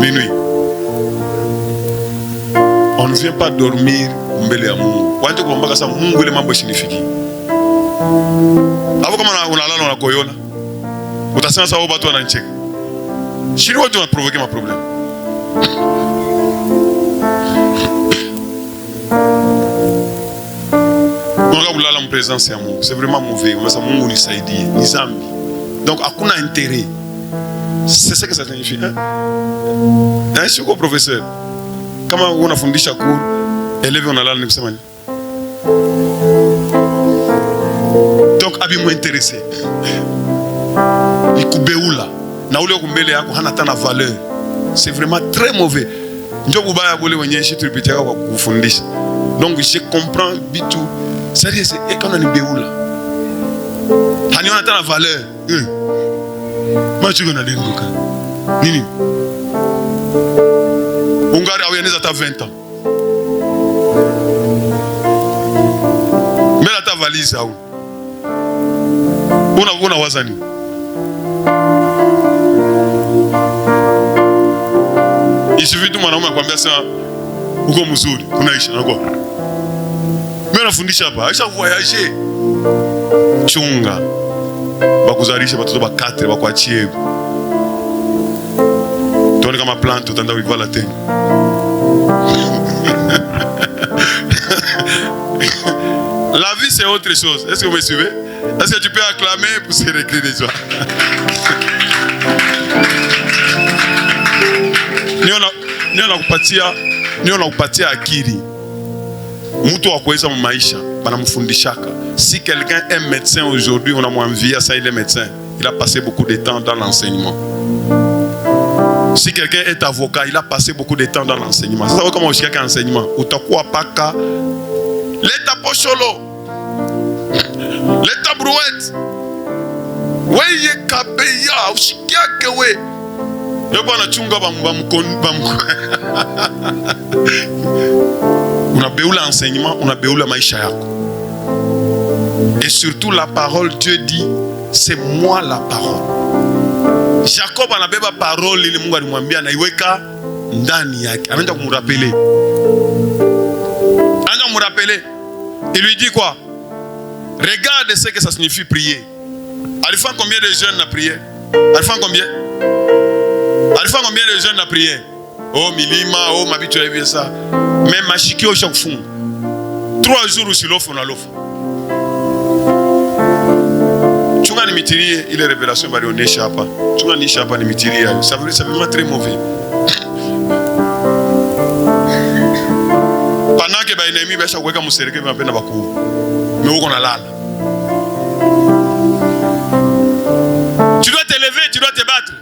Minuit. On ne vient pas dormir mbele ya Mungu. Wanje kuomba sasa Mungu ile mambo shinifiki. Hapo kama unalala unakoyola. Utasema sawa watu wananicheka. Shiri watu wanaprovoke ma problem. Kulala en présence ya Mungu, c'est vraiment mauvais. Mais ça Mungu nisaidie, ni zambi. Donc hakuna intérêt. C'est ce que ça signifie. Hein, si uko professeur, kama unafundisha cours, élève unalala ni kusema nini? Donc abi mu intéressé. Ikubeula na ule kumbele yako hana tana valeur. C'est vraiment très mauvais. Ndio kubaya kule wenye shi tulipitia kwa kufundisha. Donc je comprends bitu. C'est-à-dire, c'est quand on est béoula. On a la valeur. Moi, je suis allé au Nini. Ungari a eu 20 ans. Mais là, ta valise, où? On a wazani. Il suffit de m'en avoir combien ça. Ou comme Moussouri, on a échangé encore. Mais on a fundisha hapa, aisha voyager. Chunga. Bakuzalisha watoto ba 4 bakuachie. Tuone kama plante utaenda kuivala tena. La vie c'est autre chose. Est-ce que vous me suivez? Est-ce que tu peux acclamer pour se récréer des joies? Niona kupatia akili. Mtu wa kuweza maisha banamfundishaka. Si quelqu'un est médecin aujourd'hui, on a envie à ça, il est médecin. Il a passé beaucoup de temps dans l'enseignement. Si quelqu'un est avocat, il a passé beaucoup de temps dans l'enseignement. Ça, comment on cherche l'enseignement? Utakuwa paka leta pocholo, leta brouette, weye kabeya, ushikia kewe. Yoko na chunga unabeula enseignement, unabeula maisha yako. Et surtout la parole, Dieu dit, c'est moi la parole. Jacob anabeba parole ile Mungu alimwambia na iweka ndani yake. Anaanza kumrappeler. Il lui dit quoi? Regarde ce que ça signifie prier. Il fait combien de jeunes à prier? Il fait combien de jeunes à prier? Oh milima, oh ma vie tu as vu ça. Mais machiki au chaque fond. 3 jours sur l'offre na l'offre. Chunga ni mitirie ile révélation balionesha hapa. Chunga ni hapa ni mitirie. Ça veut vraiment très mauvais. Pendant que ba ennemi basha kuweka msereke mapenda bakuu. Mais uko na lala. Tu dois te lever, tu dois te battre.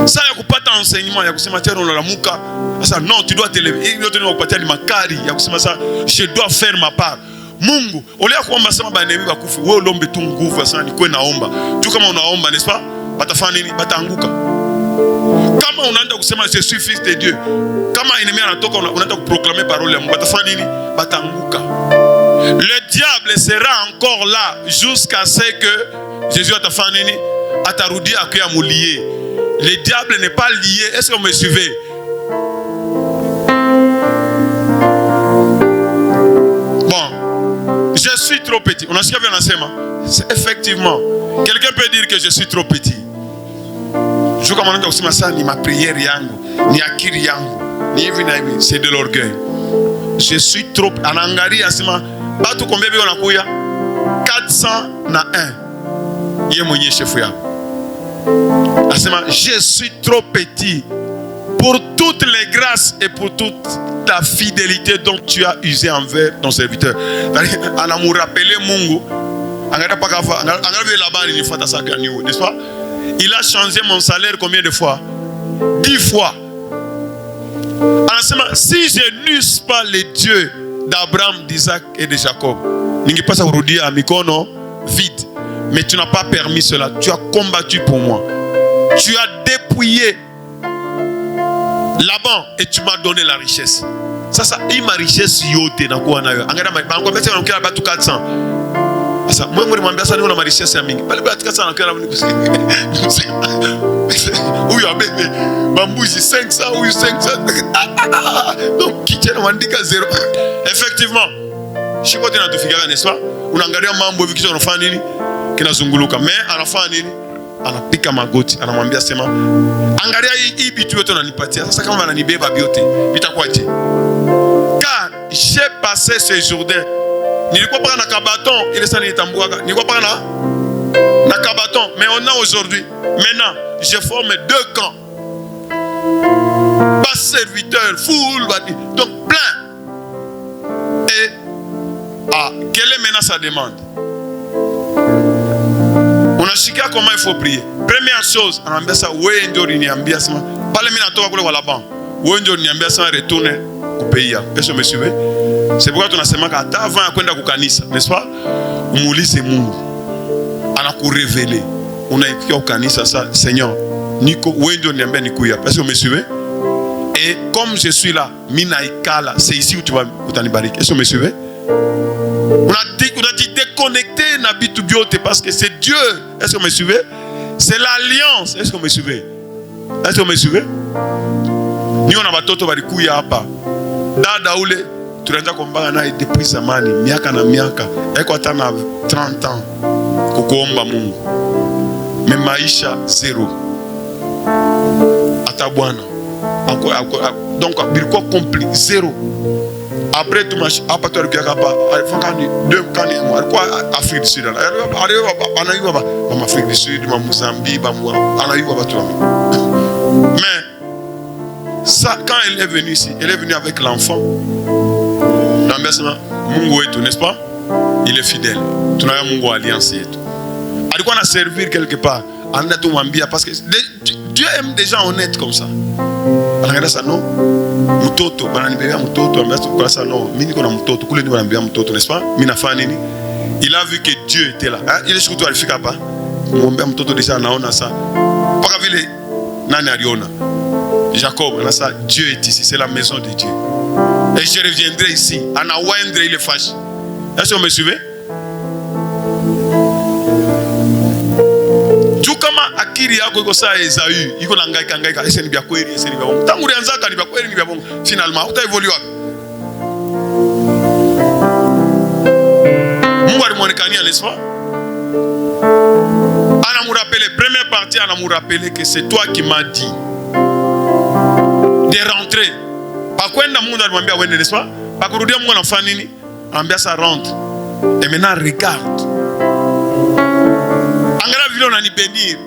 Ça ya kupata enseignement ya kusema tena unalamuka. Sasa non, tu dois te lever. Hiyo ndio unakupatia makari ya kusema sasa je dois faire ma part. Mungu, olea kuomba sema banemi bakufi, wewe ulombe tu nguvu sana nikuwe naomba. Tu kama unaomba, n'est-ce pas? Batafanya nini? Bataanguka. Kama unaenda kusema je suis fils de Dieu, kama ennemi anatoka unaenda kuproclamer parole ya Mungu, batafanya nini? Bataanguka. Le diable sera encore là jusqu'à ce que Jésus atafanya nini? Atarudi akuya mulié. Le diable n'est pas lié. Est-ce que vous me suivez? Je suis trop petit. On a ce qu'il y a c'est effectivement. Quelqu'un peut dire que je suis trop petit. Je comme on a ça ni ma prière yangu, ni akiri yangu, ni hivi na hivi, c'est de l'orgueil. Je suis trop anangari asema batu combien bi onakuya 401. Yeye mwenye chef yao. Asema je suis trop petit pour toutes les grâces et pour toute ta fidélité dont tu as usé envers ton serviteur. Ana mu rappeler Mungu. Angara pas kafa, angara là-bas ni fata sa gagnou, n'est-ce pas? Il a changé mon salaire combien de fois? 10 fois. Anasema si je n'eusse pas les dieux d'Abraham, d'Isaac et de Jacob, ningepasa kurudia mikono vide. Mais tu n'as pas permis cela. Tu as combattu pour moi. Tu as dépouillé Laban et tu m'as donné la richesse. Ça ma richesse yote na kuwa nayo. Angana bango bete banokela batu 400. Sasa moi mwambia sana una richesse ya mingi. Bale batu 400 nakela mni kusi. Huyu abebe bambuji 500 huyu 500. Donc kitchen wandika 0. Effectivement. Shiko tena tufikaka n'est-ce pas? Unaangalia mambo hivi kisha unafanya nini? Kinazunguluka. Mais anafanya nini? Anapika magoti, anamwambia sema angalia hii bitu yote unanipatia. Sasa kama wananibeba biote, bitakuwaje? Car j'ai passé ce Jourdain. Nilikuwa paka na kabaton, ile sana nitambuaka. Nilikuwa paka na kabaton, mais on a aujourd'hui, maintenant, je forme 2 camps. Pas serviteur, full, donc plein. Et quelle est maintenant sa demande? Unashikia comment il faut prier. Première chose, anaambia ça wewe ndio uliniambia sema pale mimi natoka kule kwa Laban. Wewe ndio uliniambia sema retourne kupeia. Est-ce que me suivez? C'est pourquoi tunasema hata avant ya kwenda kukanisa, n'est-ce pas? Umuulize Mungu. Anakureveler. Unaifika kukanisa ça, Seigneur, niko wewe ndio uliniambia nikuya. Est-ce que me suivez? Et comme je suis là, mina ikala, c'est ici où tu vas utanibariki. Est-ce que me suivez? On a dit déconnecter n'habite biote parce que c'est Dieu. Est-ce que vous me suivez? C'est l'alliance. Est-ce que vous me suivez? Est-ce que vous me suivez? Ni on a batoto balikuya hapa. Dada ule tunaanza kuomba naye depuis zamani, miaka na miaka. Eko hata na 30 ans kukuomba Mungu. Mais maisha zero. Ata bwana. Donc bilikuwa compliqué zero. Après tout machin, après toi le gars pas, deux cannes, quoi Afrique du Sud. En Afrique du Sud, en Mozambique, mais ça, quand elle est venue ici, elle est venue avec l'enfant. L'ambiance, Mungo et tout, n'est-ce pas? Il est fidèle. Tu n'as pas Mungo alliance et tout. Alors qu'on a servir quelque part, en a tout mambia parce que Dieu aime des gens honnêtes comme ça. Regarde ça non? Mutoto, bananibia mutoto, ambiance quoi ça non? Mini qu'on a mutoto, coulé ni bananibia mutoto, n'est-ce pas? Mina fanini. Il a vu que Dieu était là. Il est surtout alifika pas. Mwambia mutoto déjà naona ça. Pas vile nani aliona. Jacob, là ça, Dieu est ici, c'est la maison de Dieu. Et je reviendrai ici. Ana wendre il est fâché. Est-ce que vous me suivez? Tu kama akiri yako iko saa Esaü, iko na ngaika, ese ni bya kweli, ese ni bya bongo. Tangu ulianzaka ni bya kweli, ni bya bongo. Finalement, utaevolue wapi? Mungu alimwonekania, n'est-ce pas? Ana mu rappeler, première partie, ana mu rappeler que c'est toi qui m'as dit de rentrer. Pas kwenda Mungu alimwambia wende, n'est-ce pas? Pas kurudia Mungu anafanya nini? Anambia ça rentre. Et maintenant regarde. Angela vile on a ni bénir.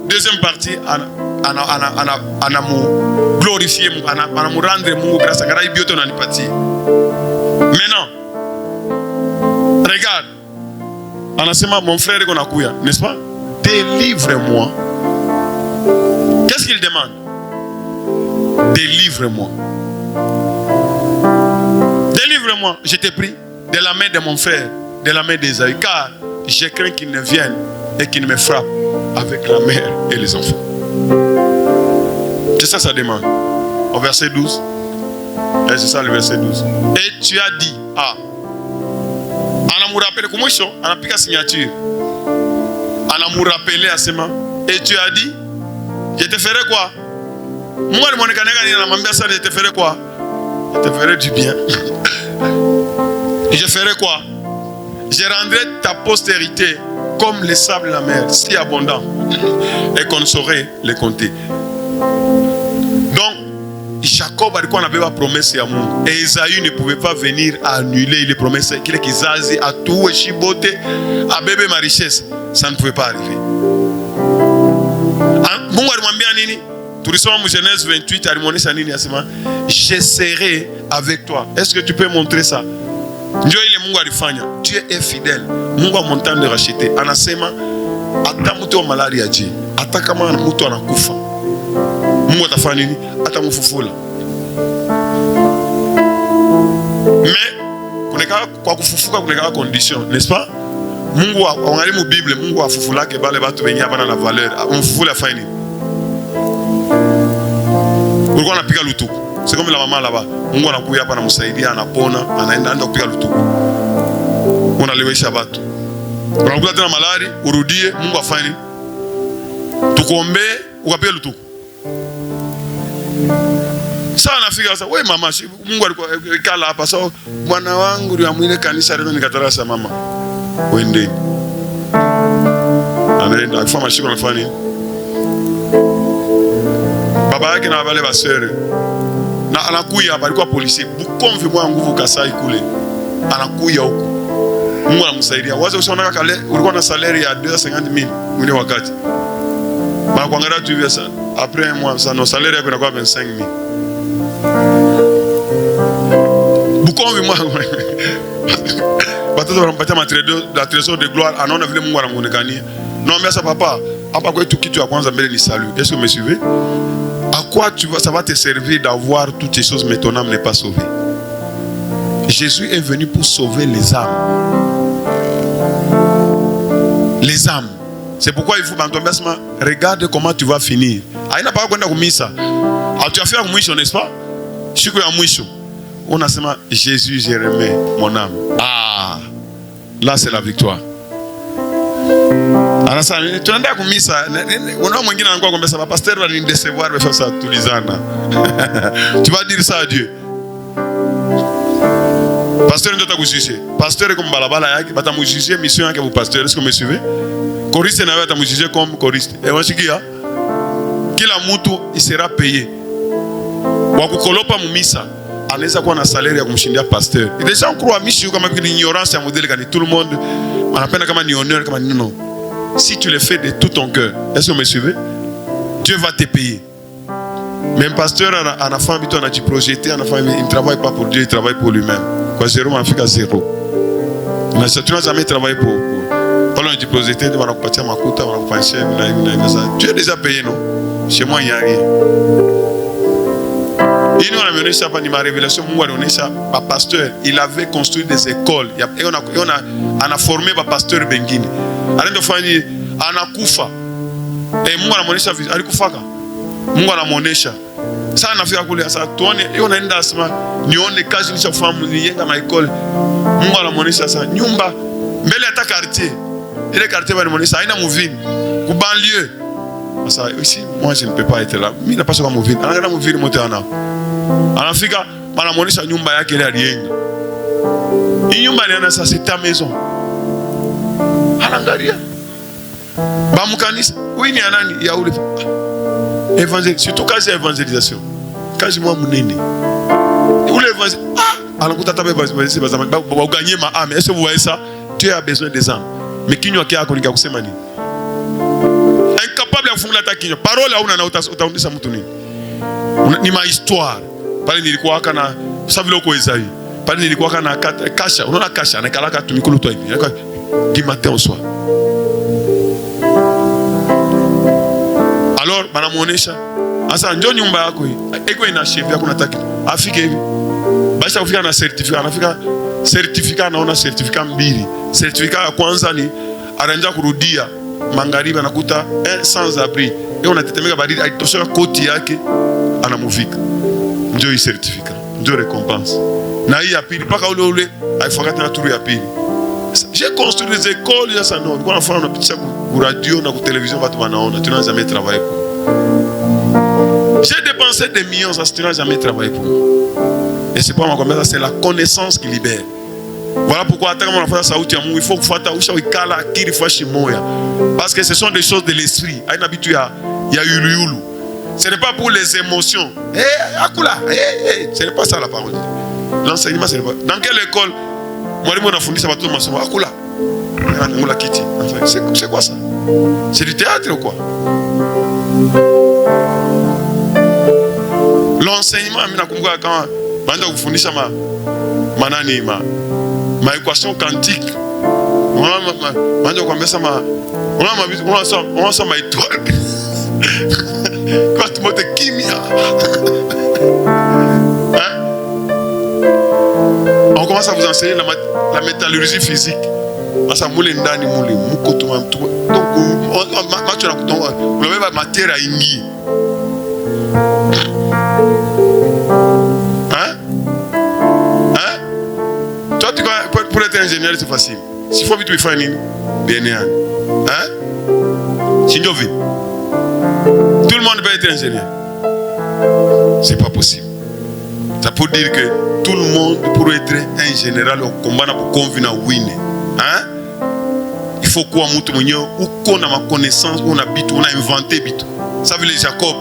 Deuxième partie, ana mu glorifier Mungu, ana mu rendre Mungu grâce. Angela ibiote on a ni parti. Maintenant, regarde. Anasema mon frère qu'on a kuya, n'est-ce pas? Délivre-moi. Qu'est-ce qu'il demande? Délivre-moi. Délivre-moi, je t'ai pris de la main de mon frère, de la main d'Ésaü, car je crains qu'il ne vienne et qu'il me frappe avec la mère et les enfants. C'est ça sa demande. Au verset 12. Et c'est ça le verset 12. Et tu as dit, Ana mu rappelé comment ils sont, ana pika signature. Ana mu rappelé à ce moment. Et tu as dit, je te ferai quoi? Moi, je te ferai quoi? Je te ferai du bien. Je ferai quoi? Je rendrai ta postérité comme les sables de la mer, si abondant, et qu'on saurait les compter. Donc, Jacob a dit qu'on avait la promesse à Mungu. Et Esaü ne pouvait pas venir annuler les promesses qu'il a kizazi à tout et chiboté à bébé ma richesse. Ça ne pouvait pas arriver. Mungu alimwambia nini? Tulisoma mu Genèse 28 alimuonesha nini asema je serai avec toi. Est-ce que tu peux montrer ça? Ndio ile Mungu alifanya. Dieu est fidèle. Mungu a montant de racheter. Anasema hata mtu wa malaria je, hata kama mtu anakufa, Mungu atafanya nini? Atamfufula. Mais kuneka kwa kufufuka kuneka condition, n'est-ce pas? Mungu angalia mu Bible, Mungu afufula ke bale batu benye bana na valeur. Mfufula afanya nini? Ulikuwa anapiga lutuku. C'est comme la maman là-bas. Mungu anakuja hapa anamsaidia, anapona, anaenda kupiga lutuku. Unalewesha watu. Unakuta tena malari, urudie, Mungu afanye nini? Tukuombe, ukapiga lutuku. Sasa anafika sasa, wewe mama, Mungu alikuwa kala hapa. Sasa bwana wangu ndio amwile kanisa leo nikatarasa mama. Wende. Anaenda akifanya mashiko anafanya nini? Baba yake na wale basere. Na anakuya hapa alikuwa polisi. Bukomvi mwa nguvu Kasai kule. Anakuya huko. Mungu anamsaidia. Wazo usiona kale ulikuwa na salary ya 250,000 mwini wakati. Ba kuangalia tu hivi sana. Après moi ça no salaire yako inakuwa 25,000. Bukomvi mwa. Watoto wanampatia trésor de gloire, anaona vile Mungu anamuonekania. Naambia ça papa, hapa kwetu kitu ya kwanza mbele ni salut. Est-ce que vous me suivez? À quoi ça va te servir d'avoir toutes ces choses mais ton âme n'est pas sauvée? Jésus est venu pour sauver les âmes. Les âmes. C'est pourquoi il faut regarde comment tu vas finir. Aina pas kwenda kumisa. Tu as fait un mwisho, n'est-ce pas? Siku ya mwisho. On a sema Jésus, je remets mon âme. Là c'est la victoire. Anasa tunaenda kumisa. Unaona mwingine anakuwa kwamba sasa pasteur va nous décevoir mais ça tulizana. Tu vas dire ça à Dieu. Pasteur ndio atakujuger. Pasteur comme balabala yake batamujuger mission yake pour pasteur. Est-ce que vous me suivez? Choriste na wewe atamujuger comme choriste. Et washikia kila mtu il sera payé. Wakukolopa mumisa anaweza kuwa na salaire ya kumshindia pasteur. Et déjà on croit mishi kama vile ignorance ya modèle kani tout le monde anapenda kama ni honneur kama ni non. Si tu le fais de tout ton cœur, est-ce que vous me suivez? Dieu va te payer. Même pasteur en a fait un petit projeté, il ne travaille pas pour Dieu, il travaille pour lui-même. Quand zéro, on fait à zéro. Tu n'as jamais travaillé pour. Quand on dit projeté, on va partir à ma côte, on va pencher, Dieu a déjà payé, non? Chez moi, il n'y a rien. Il nous a amené ça par ma révélation. Moi, un pasteur, il avait construit des écoles. Et on a formé un pasteur Bengini. Alors, on a kufa. Et moi, on a amené ça. Ali kufaka. Mungu anamuonesha. Sasa nafika kule sasa tuone hiyo naenda asema nione kazi nishafahamu niyenga na école. Mungu anamuonesha sasa nyumba mbele hata quartier. Ile quartier wanamuonesha haina muvini. Ku banlieue. Sasa ici moi je ne peux pas être là. Mimi napaswa kama muvini. Anaenda muvini mote ana. Anafika anamuonesha nyumba yake ile aliyenga. Hii nyumba ni ana sasa c'est ta maison. Anaangalia. Ba mkanisa. Huyu ni anani ya ule. Évangélisation, surtout quand c'est évangélisation. Quand je moi munene. Ou l'évangélisation, alors que tu as besoin de gagner ma âme. Est-ce que vous voyez ça? Tu as besoin des âmes. Mais qui n'y a qu'à connaître que mani. Incapable de faire la taquine. Parole à una utaundisha mtu nini? Ni ma histoire. Pale nilikuwa kana sababu loko Isaïe. Pale nilikuwa kana kasha. Unaona kasha na kalaka tumikulu tu hivi. Du matin au soir. Alors, banamuonesha. Asa njoo nyumba yako hii. Eko ina chef yako nataka. Afike hivi. Baisha kufika na certificat. Anafika certificat anaona certificat mbili. Certificat ya kwanza ni anaanza kurudia magharibi anakuta sans abri. Eko unatetemeka baridi aitosheka koti yake anamuvika. Njoo hii certificat. Njoo récompense. Na hii ya pili paka ule aifuata tena turu ya pili. J'ai construit des écoles, il y a ça non. Quand on fait on a petit ça pour radio, na pour télévision, tu n'as jamais travaillé pour. J'ai dépensé des millions, ça tu n'as jamais travaillé pour. Et c'est pas moi comme ça, c'est la connaissance qui libère. Voilà pourquoi quand on fait ça il faut faire usha ikala akili fashi moya. Parce que ce sont des choses de l'esprit. Aina bitu ya yulu. Ce n'est pas pour les émotions. Akula, ce n'est pas ça la parole. L'enseignement c'est pas. Dans quelle école mwalimu anafundisha watoto masomo akula ngula kiti c'est quoi ça? C'est du théâtre ou quoi? L'enseignement mimi nakumbuka kama baada ya kufundisha manani ma équation quantique baada kuambia sama on soma étoile kwa tumote kimia. On commence à vous enseigner la métallurgie physique. Parce que moule ndani moule muko tu donc on la matière à ingi. Toi tu pour être ingénieur c'est facile. S'il faut vite faire une bien Chinjovi. Tout le monde peut être ingénieur. C'est pas possible. Ça peut dire que tout le monde pour être un général au combat pour convenir win. Il faut quoi monter ou qu'on a ma connaissance, on habite, on a inventé bit. Ça veut dire Jacob.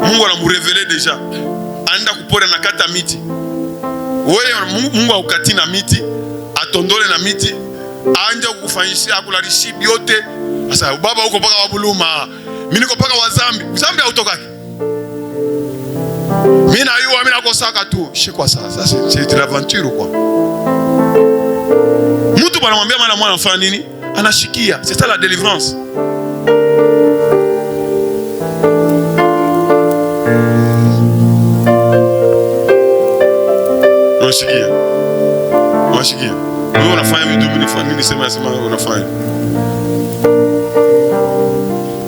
Mungu a nous révélé déjà. Anda kupora na kata miti. Wewe Mungu ukati na miti, atondole na miti, anja kufanyishia akulalishi biote. Sasa baba uko paka wabuluma. Mimi niko paka wazambi. Zambi hautokaki. Mina yuwa mina kosaka tu. Je quoi ça? Ça c'est de l'aventure ou quoi? Mtu banamwambia mwana mfanya nini? Anashikia. C'est ça la délivrance. Unashikia. Wewe unafanya vitu mimi sema unafanya.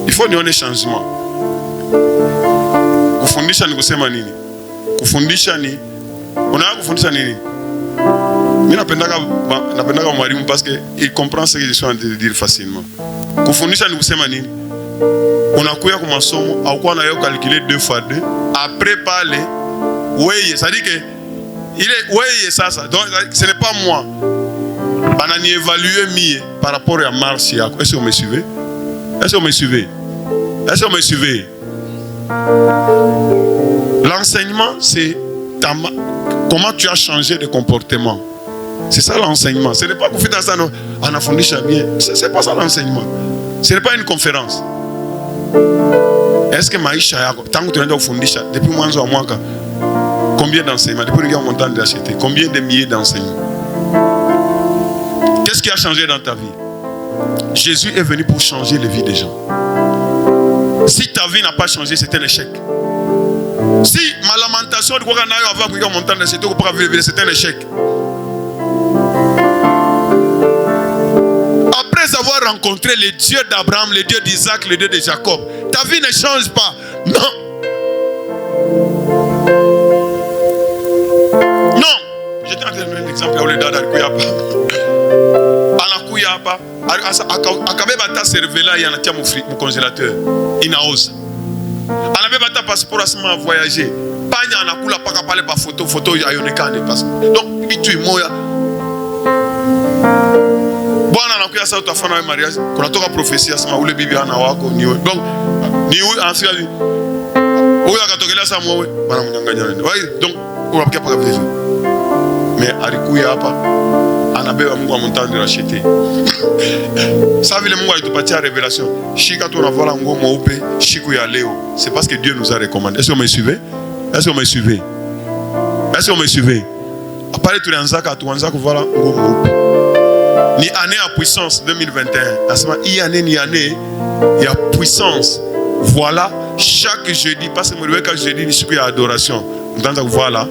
Il faut nione changement. Kufundisha ni kusema nini? Kufundisha ni unataka kufundisha nini? Mimi napendaka mwalimu parce que il comprend ce que je suis en train de dire facilement. Kufundisha ni kusema nini? Unakuya kwa masomo au kwa nayo calculer 2 fois 2 après parler weye, ça dit que il est weye sasa. Donc ce n'est pas moi. Banani évaluer mie par rapport à marche yako. Est-ce que vous me suivez? Est-ce que vous me suivez? Est-ce que vous me suivez? L'enseignement, c'est comment tu as changé de comportement. C'est ça l'enseignement. Ce n'est pas que ça, non, on a fondé bien. C'est pas ça l'enseignement. Ce n'est pas une conférence. Est-ce que Maïcha, tant que tu as fondé depuis moins de mois, combien d'enseignements? Depuis le montant de l'acheter, combien de milliers d'enseignements? Qu'est-ce qui a changé dans ta vie? Jésus est venu pour changer les vies des gens. Si ta vie n'a pas changé, c'est un échec. Si ma lamentation de c'est un échec. Après avoir rencontré le Dieu d'Abraham, le Dieu d'Isaac, le Dieu de Jacob, ta vie ne change pas. Non. Non. Je t'ai donné un exemple où le dada Kuyapa. Anakuyapa. Akabe bata cervela y anatia mon congélateur. Inaose. Anabe bata passeport à seulement voyager. Panya anakula paka pale pa photo ya yonekane passe. Donc bitu moya. Bwana anakuya sa utafanya mariage. Kuna toka prophétie asema ule bibi ana wako niwe. Donc ni huyu anafika hivi. Huyu akatokelea sa mwewe bana mnyanganya nende. Donc unapikia paka vile. Mais alikuya hapa anabeba Mungu amontande racheter. Ça vile Mungu alitupatia révélation. Shika tu unavala nguo mweupe shiku ya leo. C'est parce que Dieu nous a recommandé. Est-ce que vous me suivez? Est-ce que vous me suivez? Est-ce que vous me suivez? Après tulianzaka kuvala nguo mweupe. Ni année à puissance 2021. Asema hii année ni année ya puissance. Voilà chaque jeudi parce que mliweka jeudi ni siku ya adoration. Mtaanza kuvala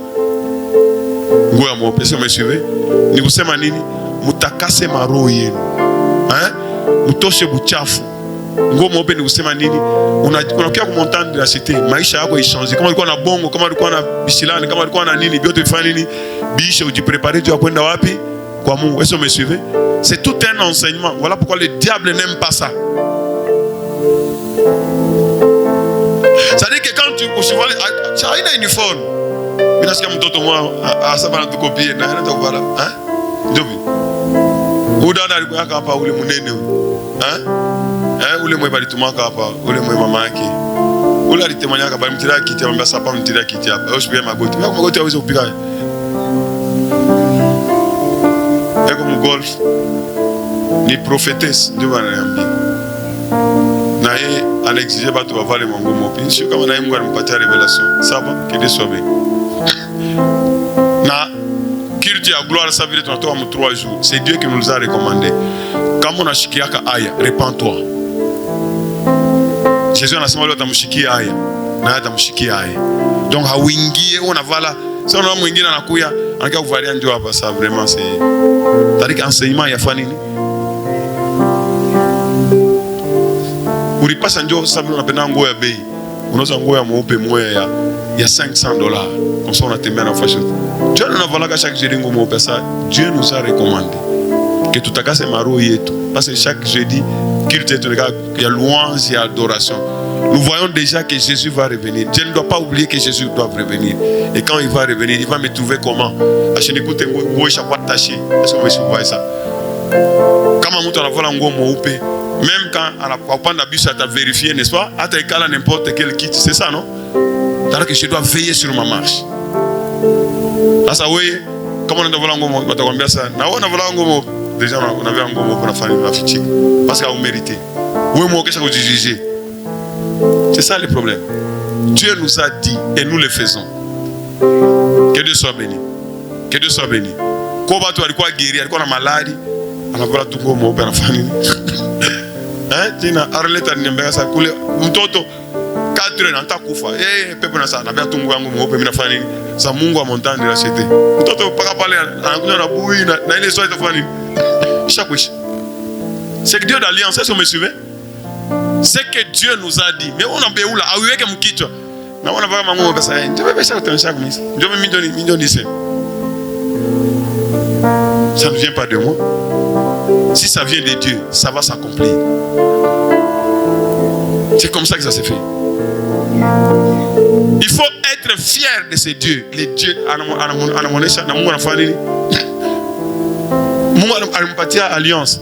nguo ya mweupe. Est-ce que vous me suivez? Ni kusema nini? Mutakase maroho yenu. Mutoshe buchafu. Nguo mweupe ni kusema nini? Unakia kumontande la cité, maisha yako ishange. Kama ulikuwa na bongo, kama ulikuwa na bishilani, kama ulikuwa na nini, biote ifanye nini? Bishe ujiprepare tu ya kwenda wapi? Kwa Mungu. Est-ce que vous me suivez? C'est tout un enseignement. Voilà pourquoi le diable n'aime pas ça. C'est-à-dire que quand tu as une uniforme, mais là, c'est comme tout le monde, ça va te copier. Voilà. Ou dans la rue, quand on est monnaie, ou les moyens de tout hapa, ou les moyens mamaki, ou la témoignage quand on tire qui tire, on va s'appeler on tire qui tire. Je suis bien ma goutte. Ma goutte est au pire. Et comme golf, ni prophétesse de Vanambi. Naïe, à l'exiger, bah tu vas voir les mangos mopi. Je suis comme on a eu une partie révélation. Ça va, qui est sauvé. Na, qui dit à gloire, ça veut dire que tu as 3 jours. C'est Dieu qui nous a recommandé. Quand on a chikiaka aya, répands-toi. Jésus a dit que tu as aya. Na ta mshikia aya. Donc hawingie ona vala. Sasa na mwingine anakuya, anakaa kuvalia ndio hapa ça vraiment c'est. C'est-à-dire enseignement ya fani nini? Ulipasa ndio sababu unapenda nguo ya bei. Unauza nguo ya mweupe moya ya $500. Comme ça on atembea na fashion. Dieu nous avala chaque jeudi nguo mweupe ça. Dieu nous a recommandé que tutakase maroho yetu parce que chaque jeudi culte il y a louange et adoration. Nous voyons déjà que Jésus va revenir. Dieu ne doit pas oublier que Jésus doit revenir. Et quand il va revenir, il va me trouver comment? Est-ce que vous voyez ça? Quand on a même quand on a pas bus à vérifier, n'est-ce pas? À n'importe quel kit, c'est ça, non? C'est-à-dire que je dois veiller sur ma marche. Là, ça, oui, comment on a ça? Déjà, on avait un gomo pour la famille, la fille, parce qu'on méritait. Oui, moi, qu'est-ce que vous jugez? C'est ça le problème. Dieu nous a dit et nous le faisons. Que Dieu soit béni. Que Dieu soit béni. Quand tu as quoi guérir, quand tu as maladie, on a voilà tout le monde pour la famille. Hein? Tina, Arlette a dit que ça coule. Mtoto 4 ans, t'as koufa. Eh, peuple na ça, na bien tout le monde pour la famille. Ça mungu a montagne de la cité. Mtoto pas parler, on a bouilli, na ile soirée de famille. Chaque wish. C'est que Dieu d'alliance, est-ce que vous me suivez? C'est que Dieu nous a dit. Mais on a béou là, avec un kicho. Na wana vaka mango pesa. Tu veux pesa utencha comme ça. Dieu me million ici. Ça ne vient pas de moi. Si ça vient de Dieu, ça va s'accomplir. C'est comme ça que ça s'est fait. Il faut être fier de ces dieux. Les dieux, alliance.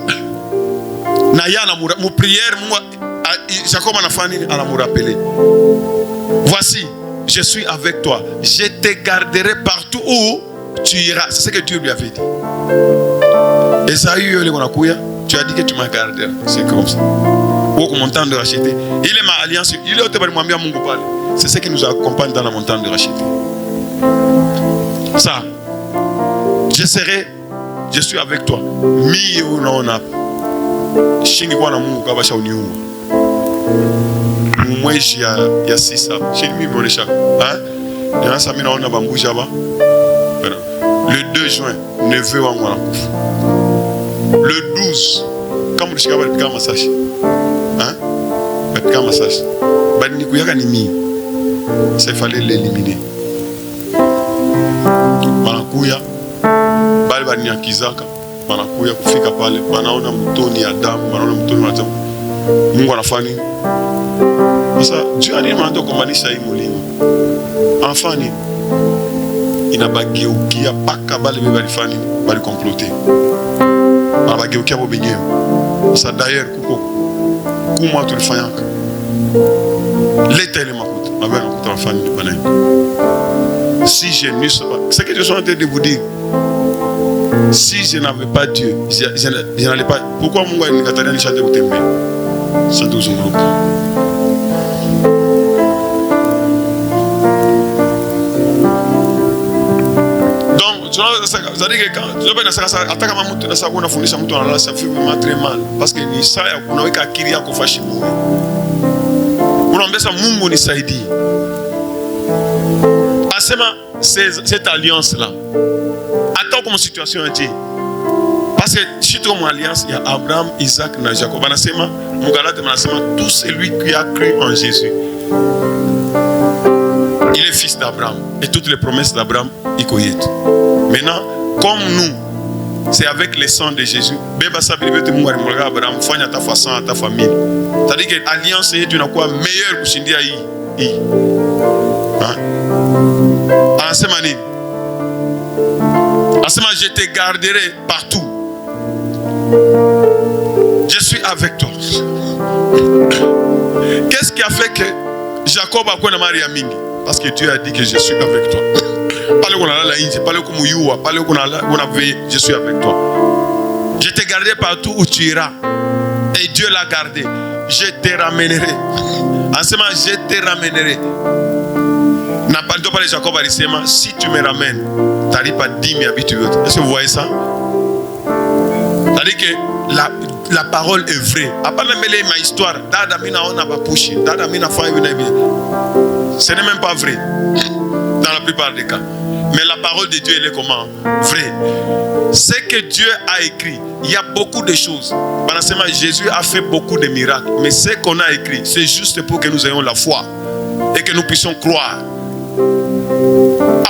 Naya na prière, Jacob a fait à la rappeler. Voici, je suis avec toi. Je te garderai partout où tu iras. C'est ce que Dieu lui avait dit. Esaü, tu as dit que tu m'as gardé. C'est comme ça. Ou montagne de racheter. Il est ma alliance. Il est au Tébali Mwambia Mungu Pale. C'est ce qui nous accompagne dans la montagne de racheter. Ça. Je suis avec toi. Mi unaona. Shingi kwa na Mungu kabasha uniuma. Mwezi ya sisa. Shingi mimi mwonesha. Hein? Nasa mimi naona bambuja ba. Le 2 juin, neveu wangu anakufa. Le 12, kama ulishika bali pika massage. Hein? Pika massage. Bali nikuyaka ni mimi. Ça il fallait l'éliminer. Banakuya bali baniakizaka. Banakuya kufika pale, banaona mtoni ya damu, banaona mtoni wa damu. Mungu anafanya nini? Sasa Dieu alimwambia kumaanisha hii mulima. Anafanya inabageukia paka bale bali fani bali comploter. Inabageukia bo benyewe. Sasa d'ailleurs kuko kumwa tulifanyaka. Leta ile makuta, abana kuta fani bana. Si je n'eusse pas, c'est que je suis en train de vous dire. Si je n'avais pas Dieu, je n'allais pas. Pourquoi Mungu alikatalia nishate kutembea? Sante uzunguluka. C'est-à-dire que quand tu attaques ma moto, ça on a fourni sa moto là, ça fait vraiment très mal parce que ni ça on a weka akili yako fashi bure. Unaambia Mungu nisaidie. Asema cette alliance là. Attends comme situation est. Parce que si tu as une alliance, il y a Abraham, Isaac et Jacob. Anasema Mugalate anasema tout celui qui a cru en Jésus. Il est fils d'Abraham et toutes les promesses d'Abraham il connaît. Maintenant, comme nous, c'est avec le sang de Jésus. C'est-à-dire que l'alliance est une quoi meilleure que Shindia yi. Asema, je te garderai partout. Je suis avec toi. Qu'est-ce qui a fait que Jacob a connu Maria Mingi? Parce que Dieu a dit que je suis avec toi. Je suis avec toi. Je te garderai partout où tu iras. Et Dieu l'a gardé. Je te ramènerai. Ensemble, je te ramènerai. N'a pas de parler Jacob à l'isema. Si tu me ramènes, tu n'arrives pas 10 000 habitudes. Est-ce que vous voyez ça? C'est-à-dire que la parole est vraie. Après même ma histoire, ce n'est même pas vrai. Dans la plupart des cas. Mais la parole de Dieu, elle est comment? Vraie. Ce que Dieu a écrit, il y a beaucoup de choses. Pendant Jésus a fait beaucoup de miracles. Mais ce qu'on a écrit, c'est juste pour que nous ayons la foi. Et que nous puissions croire.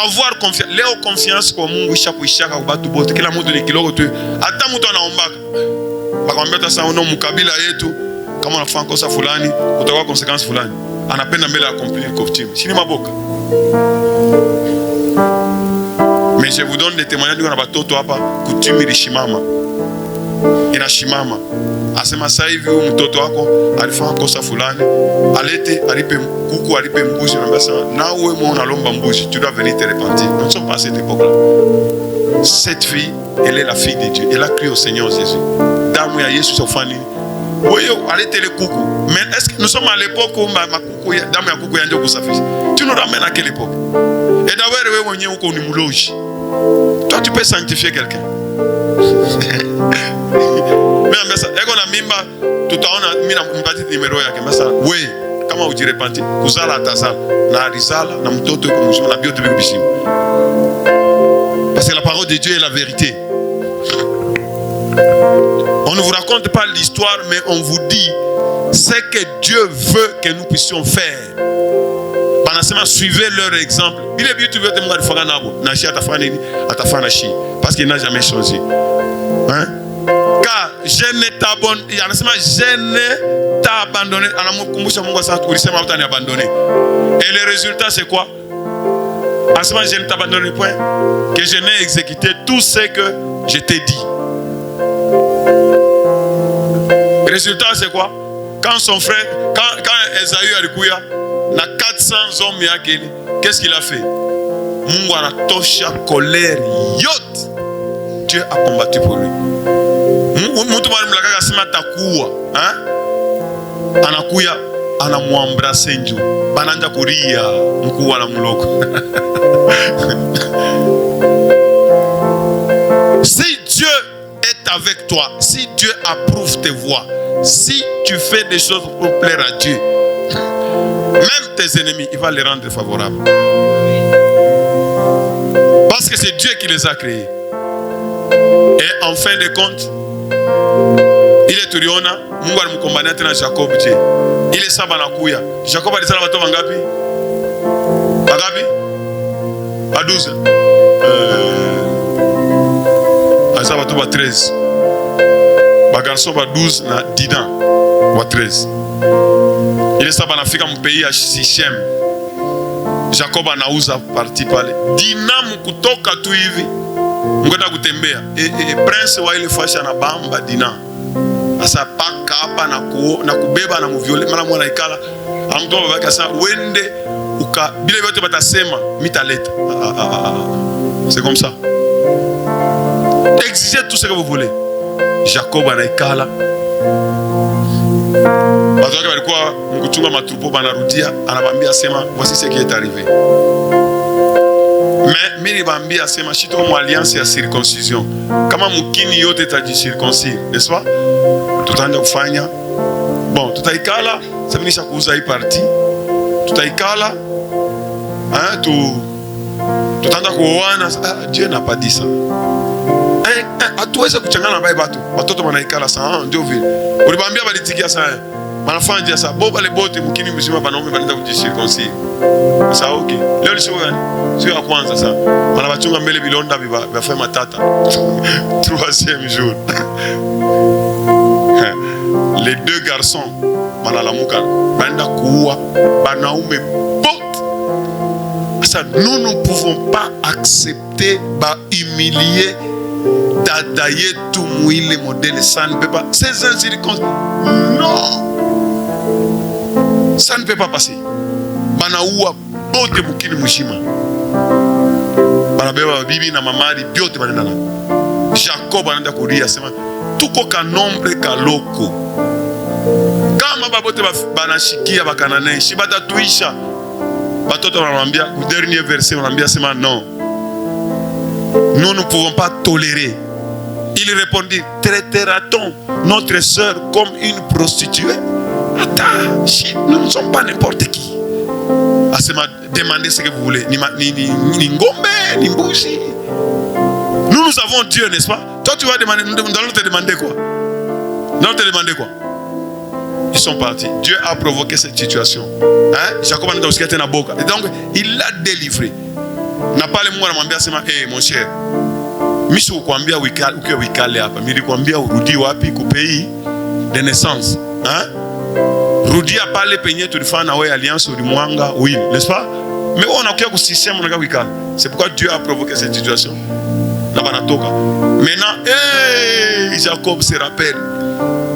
Avoir confiance. Léo confiance comme Mungu ishaka kubatu bote. Kila mtu ni kilogo tu. Hata mtu anaombaka. Bakamwambia sasa ono mkabila yetu kama unafanya kosa fulani, utakuwa consequence fulani. Anapenda mbele ya accomplir coutume. Sini maboka. Mais je vous donne des témoignages de batoto hapa coutume ilishimama. Inashimama. Asema sasa hivi mtoto wako alifanya kosa fulani, alete alipe kuku alipe mbuzi na basa na wewe mwana lomba mbuzi, tu dois venir te repentir. Nous ne sommes pas à cette époque-là. Cette fille, elle est la fille de Dieu. Elle a cru au Seigneur Jésus. Damu ya Yesu sofani. Wewe alete le kuku. Mais est-ce que nous sommes à l'époque où ma kuku damu ya kuku yanje kusafisha? Tu nous ramènes à quelle époque? Et d'ailleurs wewe mwenyewe uko ni mloji. Toi tu peux sanctifier quelqu'un. Mais ça, ego na mimba tutaona mimi na mpati numero yake masa we kama ujirepenti kuzala atazala na alizala na mtoto yuko mzima na biote biko bishima. Parce que la parole de Dieu est la vérité. On ne vous raconte pas l'histoire, mais on vous dit ce que Dieu veut que nous puissions faire. Suivez leur exemple. Parce qu'il n'a jamais changé. Hein? Car je ne t'ai abandonné. Et le résultat c'est quoi? Je ne t'ai abandonné point. Que je n'ai exécuté tout ce que je t'ai dit. Le résultat c'est quoi? Quand son frère, quand Esaü alikuya, na 400 hommes yake, qu'est-ce qu'il a fait? Mungu anatosha colère yote. Dieu a combattu pour lui. Mtu mwana mlaka kasema takuwa, anakuya anamwambrase nju. Bananja kuria mkuu wala mloko. Si Dieu est avec toi, si Dieu approuve tes voies, si tu fais des choses pour plaire à Dieu, même tes ennemis, il va les rendre favorables. Parce que c'est Dieu qui les a créés. Et en fin de compte, il est turiona, Mungu alimkombania tena Jacob je. Ile saba nakuya. Jacob alisala watu wangapi? Wangapi? A 12. Alisala watu wa 13. Ba garçon ba 12 na Didan wa 13. Ile saba nafika mpei ya Sichem. Jacob anauza parti pale. Dinamu kutoka tu hivi. Ngoenda kutembea. Prince wa ile fasha na bamba Dina. Asa paka hapa na kubeba na muviole mara mwana ikala. Amtoa babake asa wende uka bile vyote batasema mitaleta. C'est comme ça. Exigez tout ce que vous voulez. Jacob anaikala. Watu wake walikuwa mkuchunga matrupo banarudia, anabambia sema voici ce qui est arrivé. Mais mimi nibambia sema shito mu alliance ya circoncision. Kama mukini yote tajicirconcire, n'est-ce pas? Tutaanza kufanya. Bon, tutaikala, sasa kuuza hii parti. Tutaikala. Tutaanza kuoana, Dieu n'a pas dit ça. Hatuweze kuchangana na watu. Watoto wanaikala sana, ndio vile. Ulibambia balitikia sana. Manafanya sasa boba le bote mkini mzima banaume banaenda kujicirconcire. Sasa okay. Leo ni siku gani? Siku ya kwanza sasa. Wanabachunga mbele bilonda bafanya matata. Troisième jour. Les deux garçons banalamuka banaenda kuua banaume bote. Ça, nous ne pouvons pas accepter humilier dadaye tout mouille modèle, ça ne peut pas. Ces incirconstances, non, ça ne peut pas passer. Banaoua bote mukini mushima. Banabeba bibi na mamari biote banenda na. Jacob ananda kuria sema tuko ka nombre ka loko. Kama babote banashikia bakanane shibata tuisha. Batoto wanambia au dernier verset wanambia sema non. Nous ne pouvons pas tolérer. Il répondit, traitera-t-on notre sœur comme une prostituée? Attends, nous ne sommes pas n'importe qui. Asema, demandez ce que vous voulez. Ni ngombe, ni mbuzi. Nous avons Dieu, n'est-ce pas? Toi, tu vas demander, nous allons te demander quoi? Nous allons te demander quoi? Ils sont partis. Dieu a provoqué cette situation. Jacob a dit qu'il donc, il l'a délivré. N'a pas le mot à m'ambia sema, mon cher. Misu kukwambia wikale hapa. Nilikwambia urudi wapi ku pays de naissance. Rudia pale penye tulifanya na wewe alliance ulimwanga, oui, n'est-ce pas? Mais on a qu'à système on a wikale. C'est pourquoi Dieu a provoqué cette situation. Na banatoka. Maintenant, Jacob se rappelle.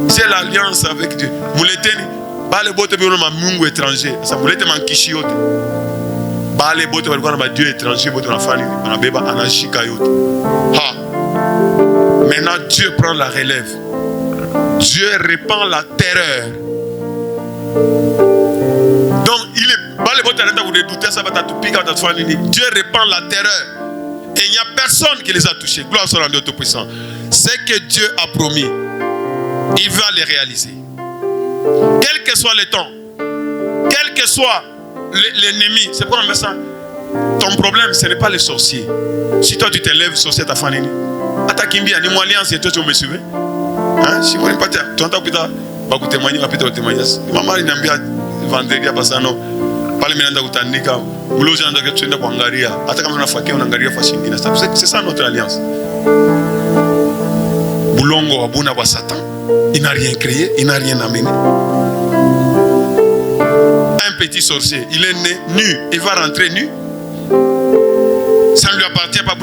C'est l'alliance avec Dieu. Mouleteni, bale bote bino ma mungu étranger. Ça moulete mankishi yote. Bale bote walikuwa na Dieu étranger bote na fani anabeba anashika yote. Maintenant Dieu prend la relève. Dieu répand la terreur. Donc il est bale bote anenda vous redouter ça va t'atupika va t'fani. Dieu répand la terreur. Et il n'y a personne qui les a touchés. Gloire soit à Dieu Tout-Puissant. C'est que Dieu a promis. Il va les réaliser. Quel que soit le temps, quel que soit l'ennemi, c'est pourquoi on met ça. Ton problème, ce n'est pas les sorciers. Si toi tu te lèves, sorcier ta famille. Atakimbia, ni moi alliance et toi tu me suivais. Si moi pas tu entends plus tard, va vous témoigner, va plutôt témoigner. Maman il n'aime vendredi à Bassano. Parle maintenant d'Outanika. Boulot j'ai entendu que tu es dans Angaria. Attends comme on a faké on Angaria fascine. C'est ça notre alliance. Boulongo abuna wa Satan. Il n'a rien créé, il n'a rien amené. Un petit sorcier, il est né nu, il va rentrer nu. Ça ne lui appartient pas.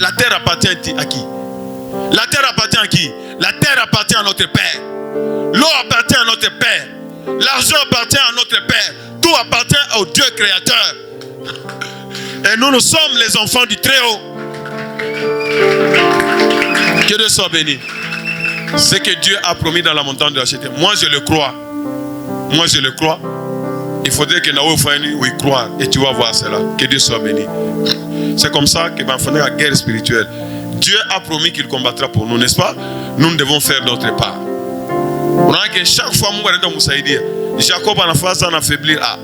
La terre appartient à qui? La terre appartient à qui? La terre appartient à notre Père. L'eau appartient à notre Père. L'argent appartient à notre Père. Tout appartient au Dieu créateur. Et nous sommes les enfants du Très-Haut. Que Dieu soit béni. Ce que Dieu a promis dans la montagne de la Chété. Moi je le crois. Moi je le crois. Il faudrait que Naou Fani y croire. Et tu vas voir cela. Que Dieu soit béni. C'est comme ça que va faire la guerre spirituelle. Dieu a promis qu'il combattra pour nous, n'est-ce pas? Nous devons faire notre part. On a que chaque fois Jacob a fait ça, on a affaibli. Ah,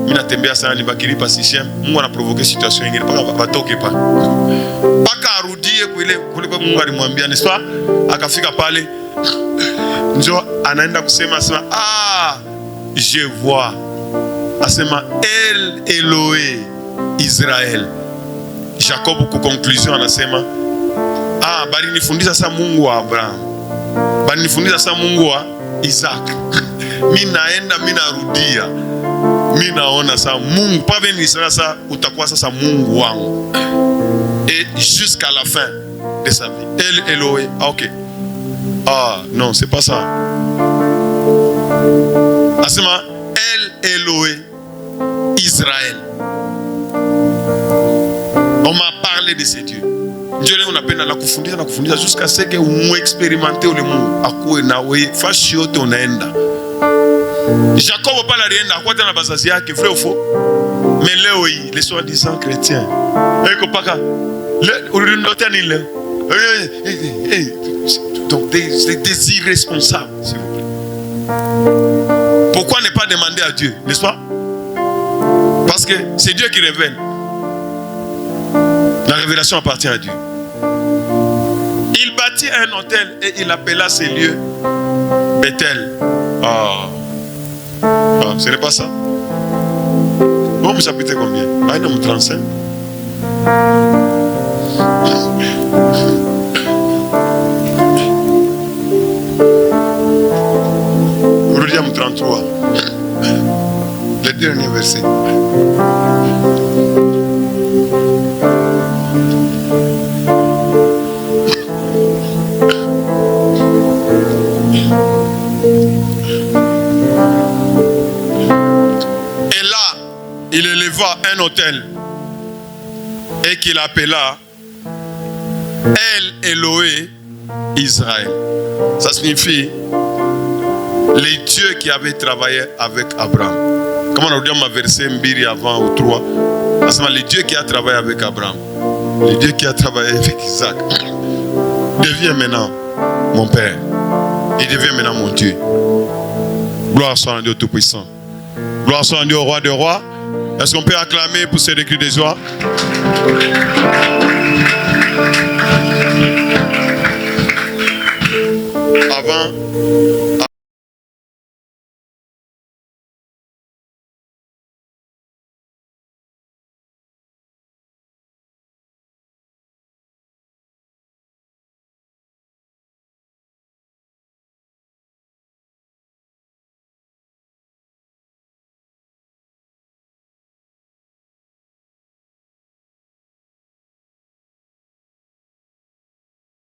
il a tembé à ça, il a provoqué une situation. Il va toquer pas. Pas qu'à roudir, n'est-ce pas? À Kafika parler. Ah, je vois. Asema El Eloé Israël. Jacob ku conclusion anasema ah bali nifundisha sa Mungu wa Abraham. Bali nifundisha sa Mungu wa Isaac. Mimi naenda mimi narudia. Mimi naona sa Mungu pas venir sasa utakuwa sasa Mungu wangu. Et jusqu'à la fin de sa vie. El Eloé. Ah, OK. Ah non, c'est pas ça. Asema El Eloé Israël. On m'a parlé de ces dieux. Dieu on appelle à la kufundisha jusqu'à ce que on expérimente le monde. Akuwe nawe fashi yote unaenda. Jacob pas la rienda kwa tena bazazi yake vrai ou faux. Mais leo hii les soi-disant chrétiens. Eko paka le urindotani le. Donc des irresponsables s'il vous plaît. Pourquoi ne pas demander à Dieu, n'est-ce pas? Parce que c'est Dieu qui révèle. La révélation appartient à Dieu. Il bâtit un hôtel et il appela ces lieux Bethel. Ah, ce n'est pas ça. Bon, chapitre combien? Ah, non, 35. Aujourd'hui, 33. Le dernier verset. Et là, il éleva un autel et qu'il appela El Eloé Israël. Ça signifie les dieux qui avaient travaillé avec Abraham. Comment on dit ma verset mbiri avant ou 3? Les dieux qui a travaillé avec Abraham, les dieux qui a travaillé avec Isaac, devient maintenant mon Père. Il devient maintenant mon Dieu. Gloire soit à Dieu Tout-Puissant. Gloire soit à Dieu au Roi des Rois. Est-ce qu'on peut acclamer pour ces cris de joie? Avant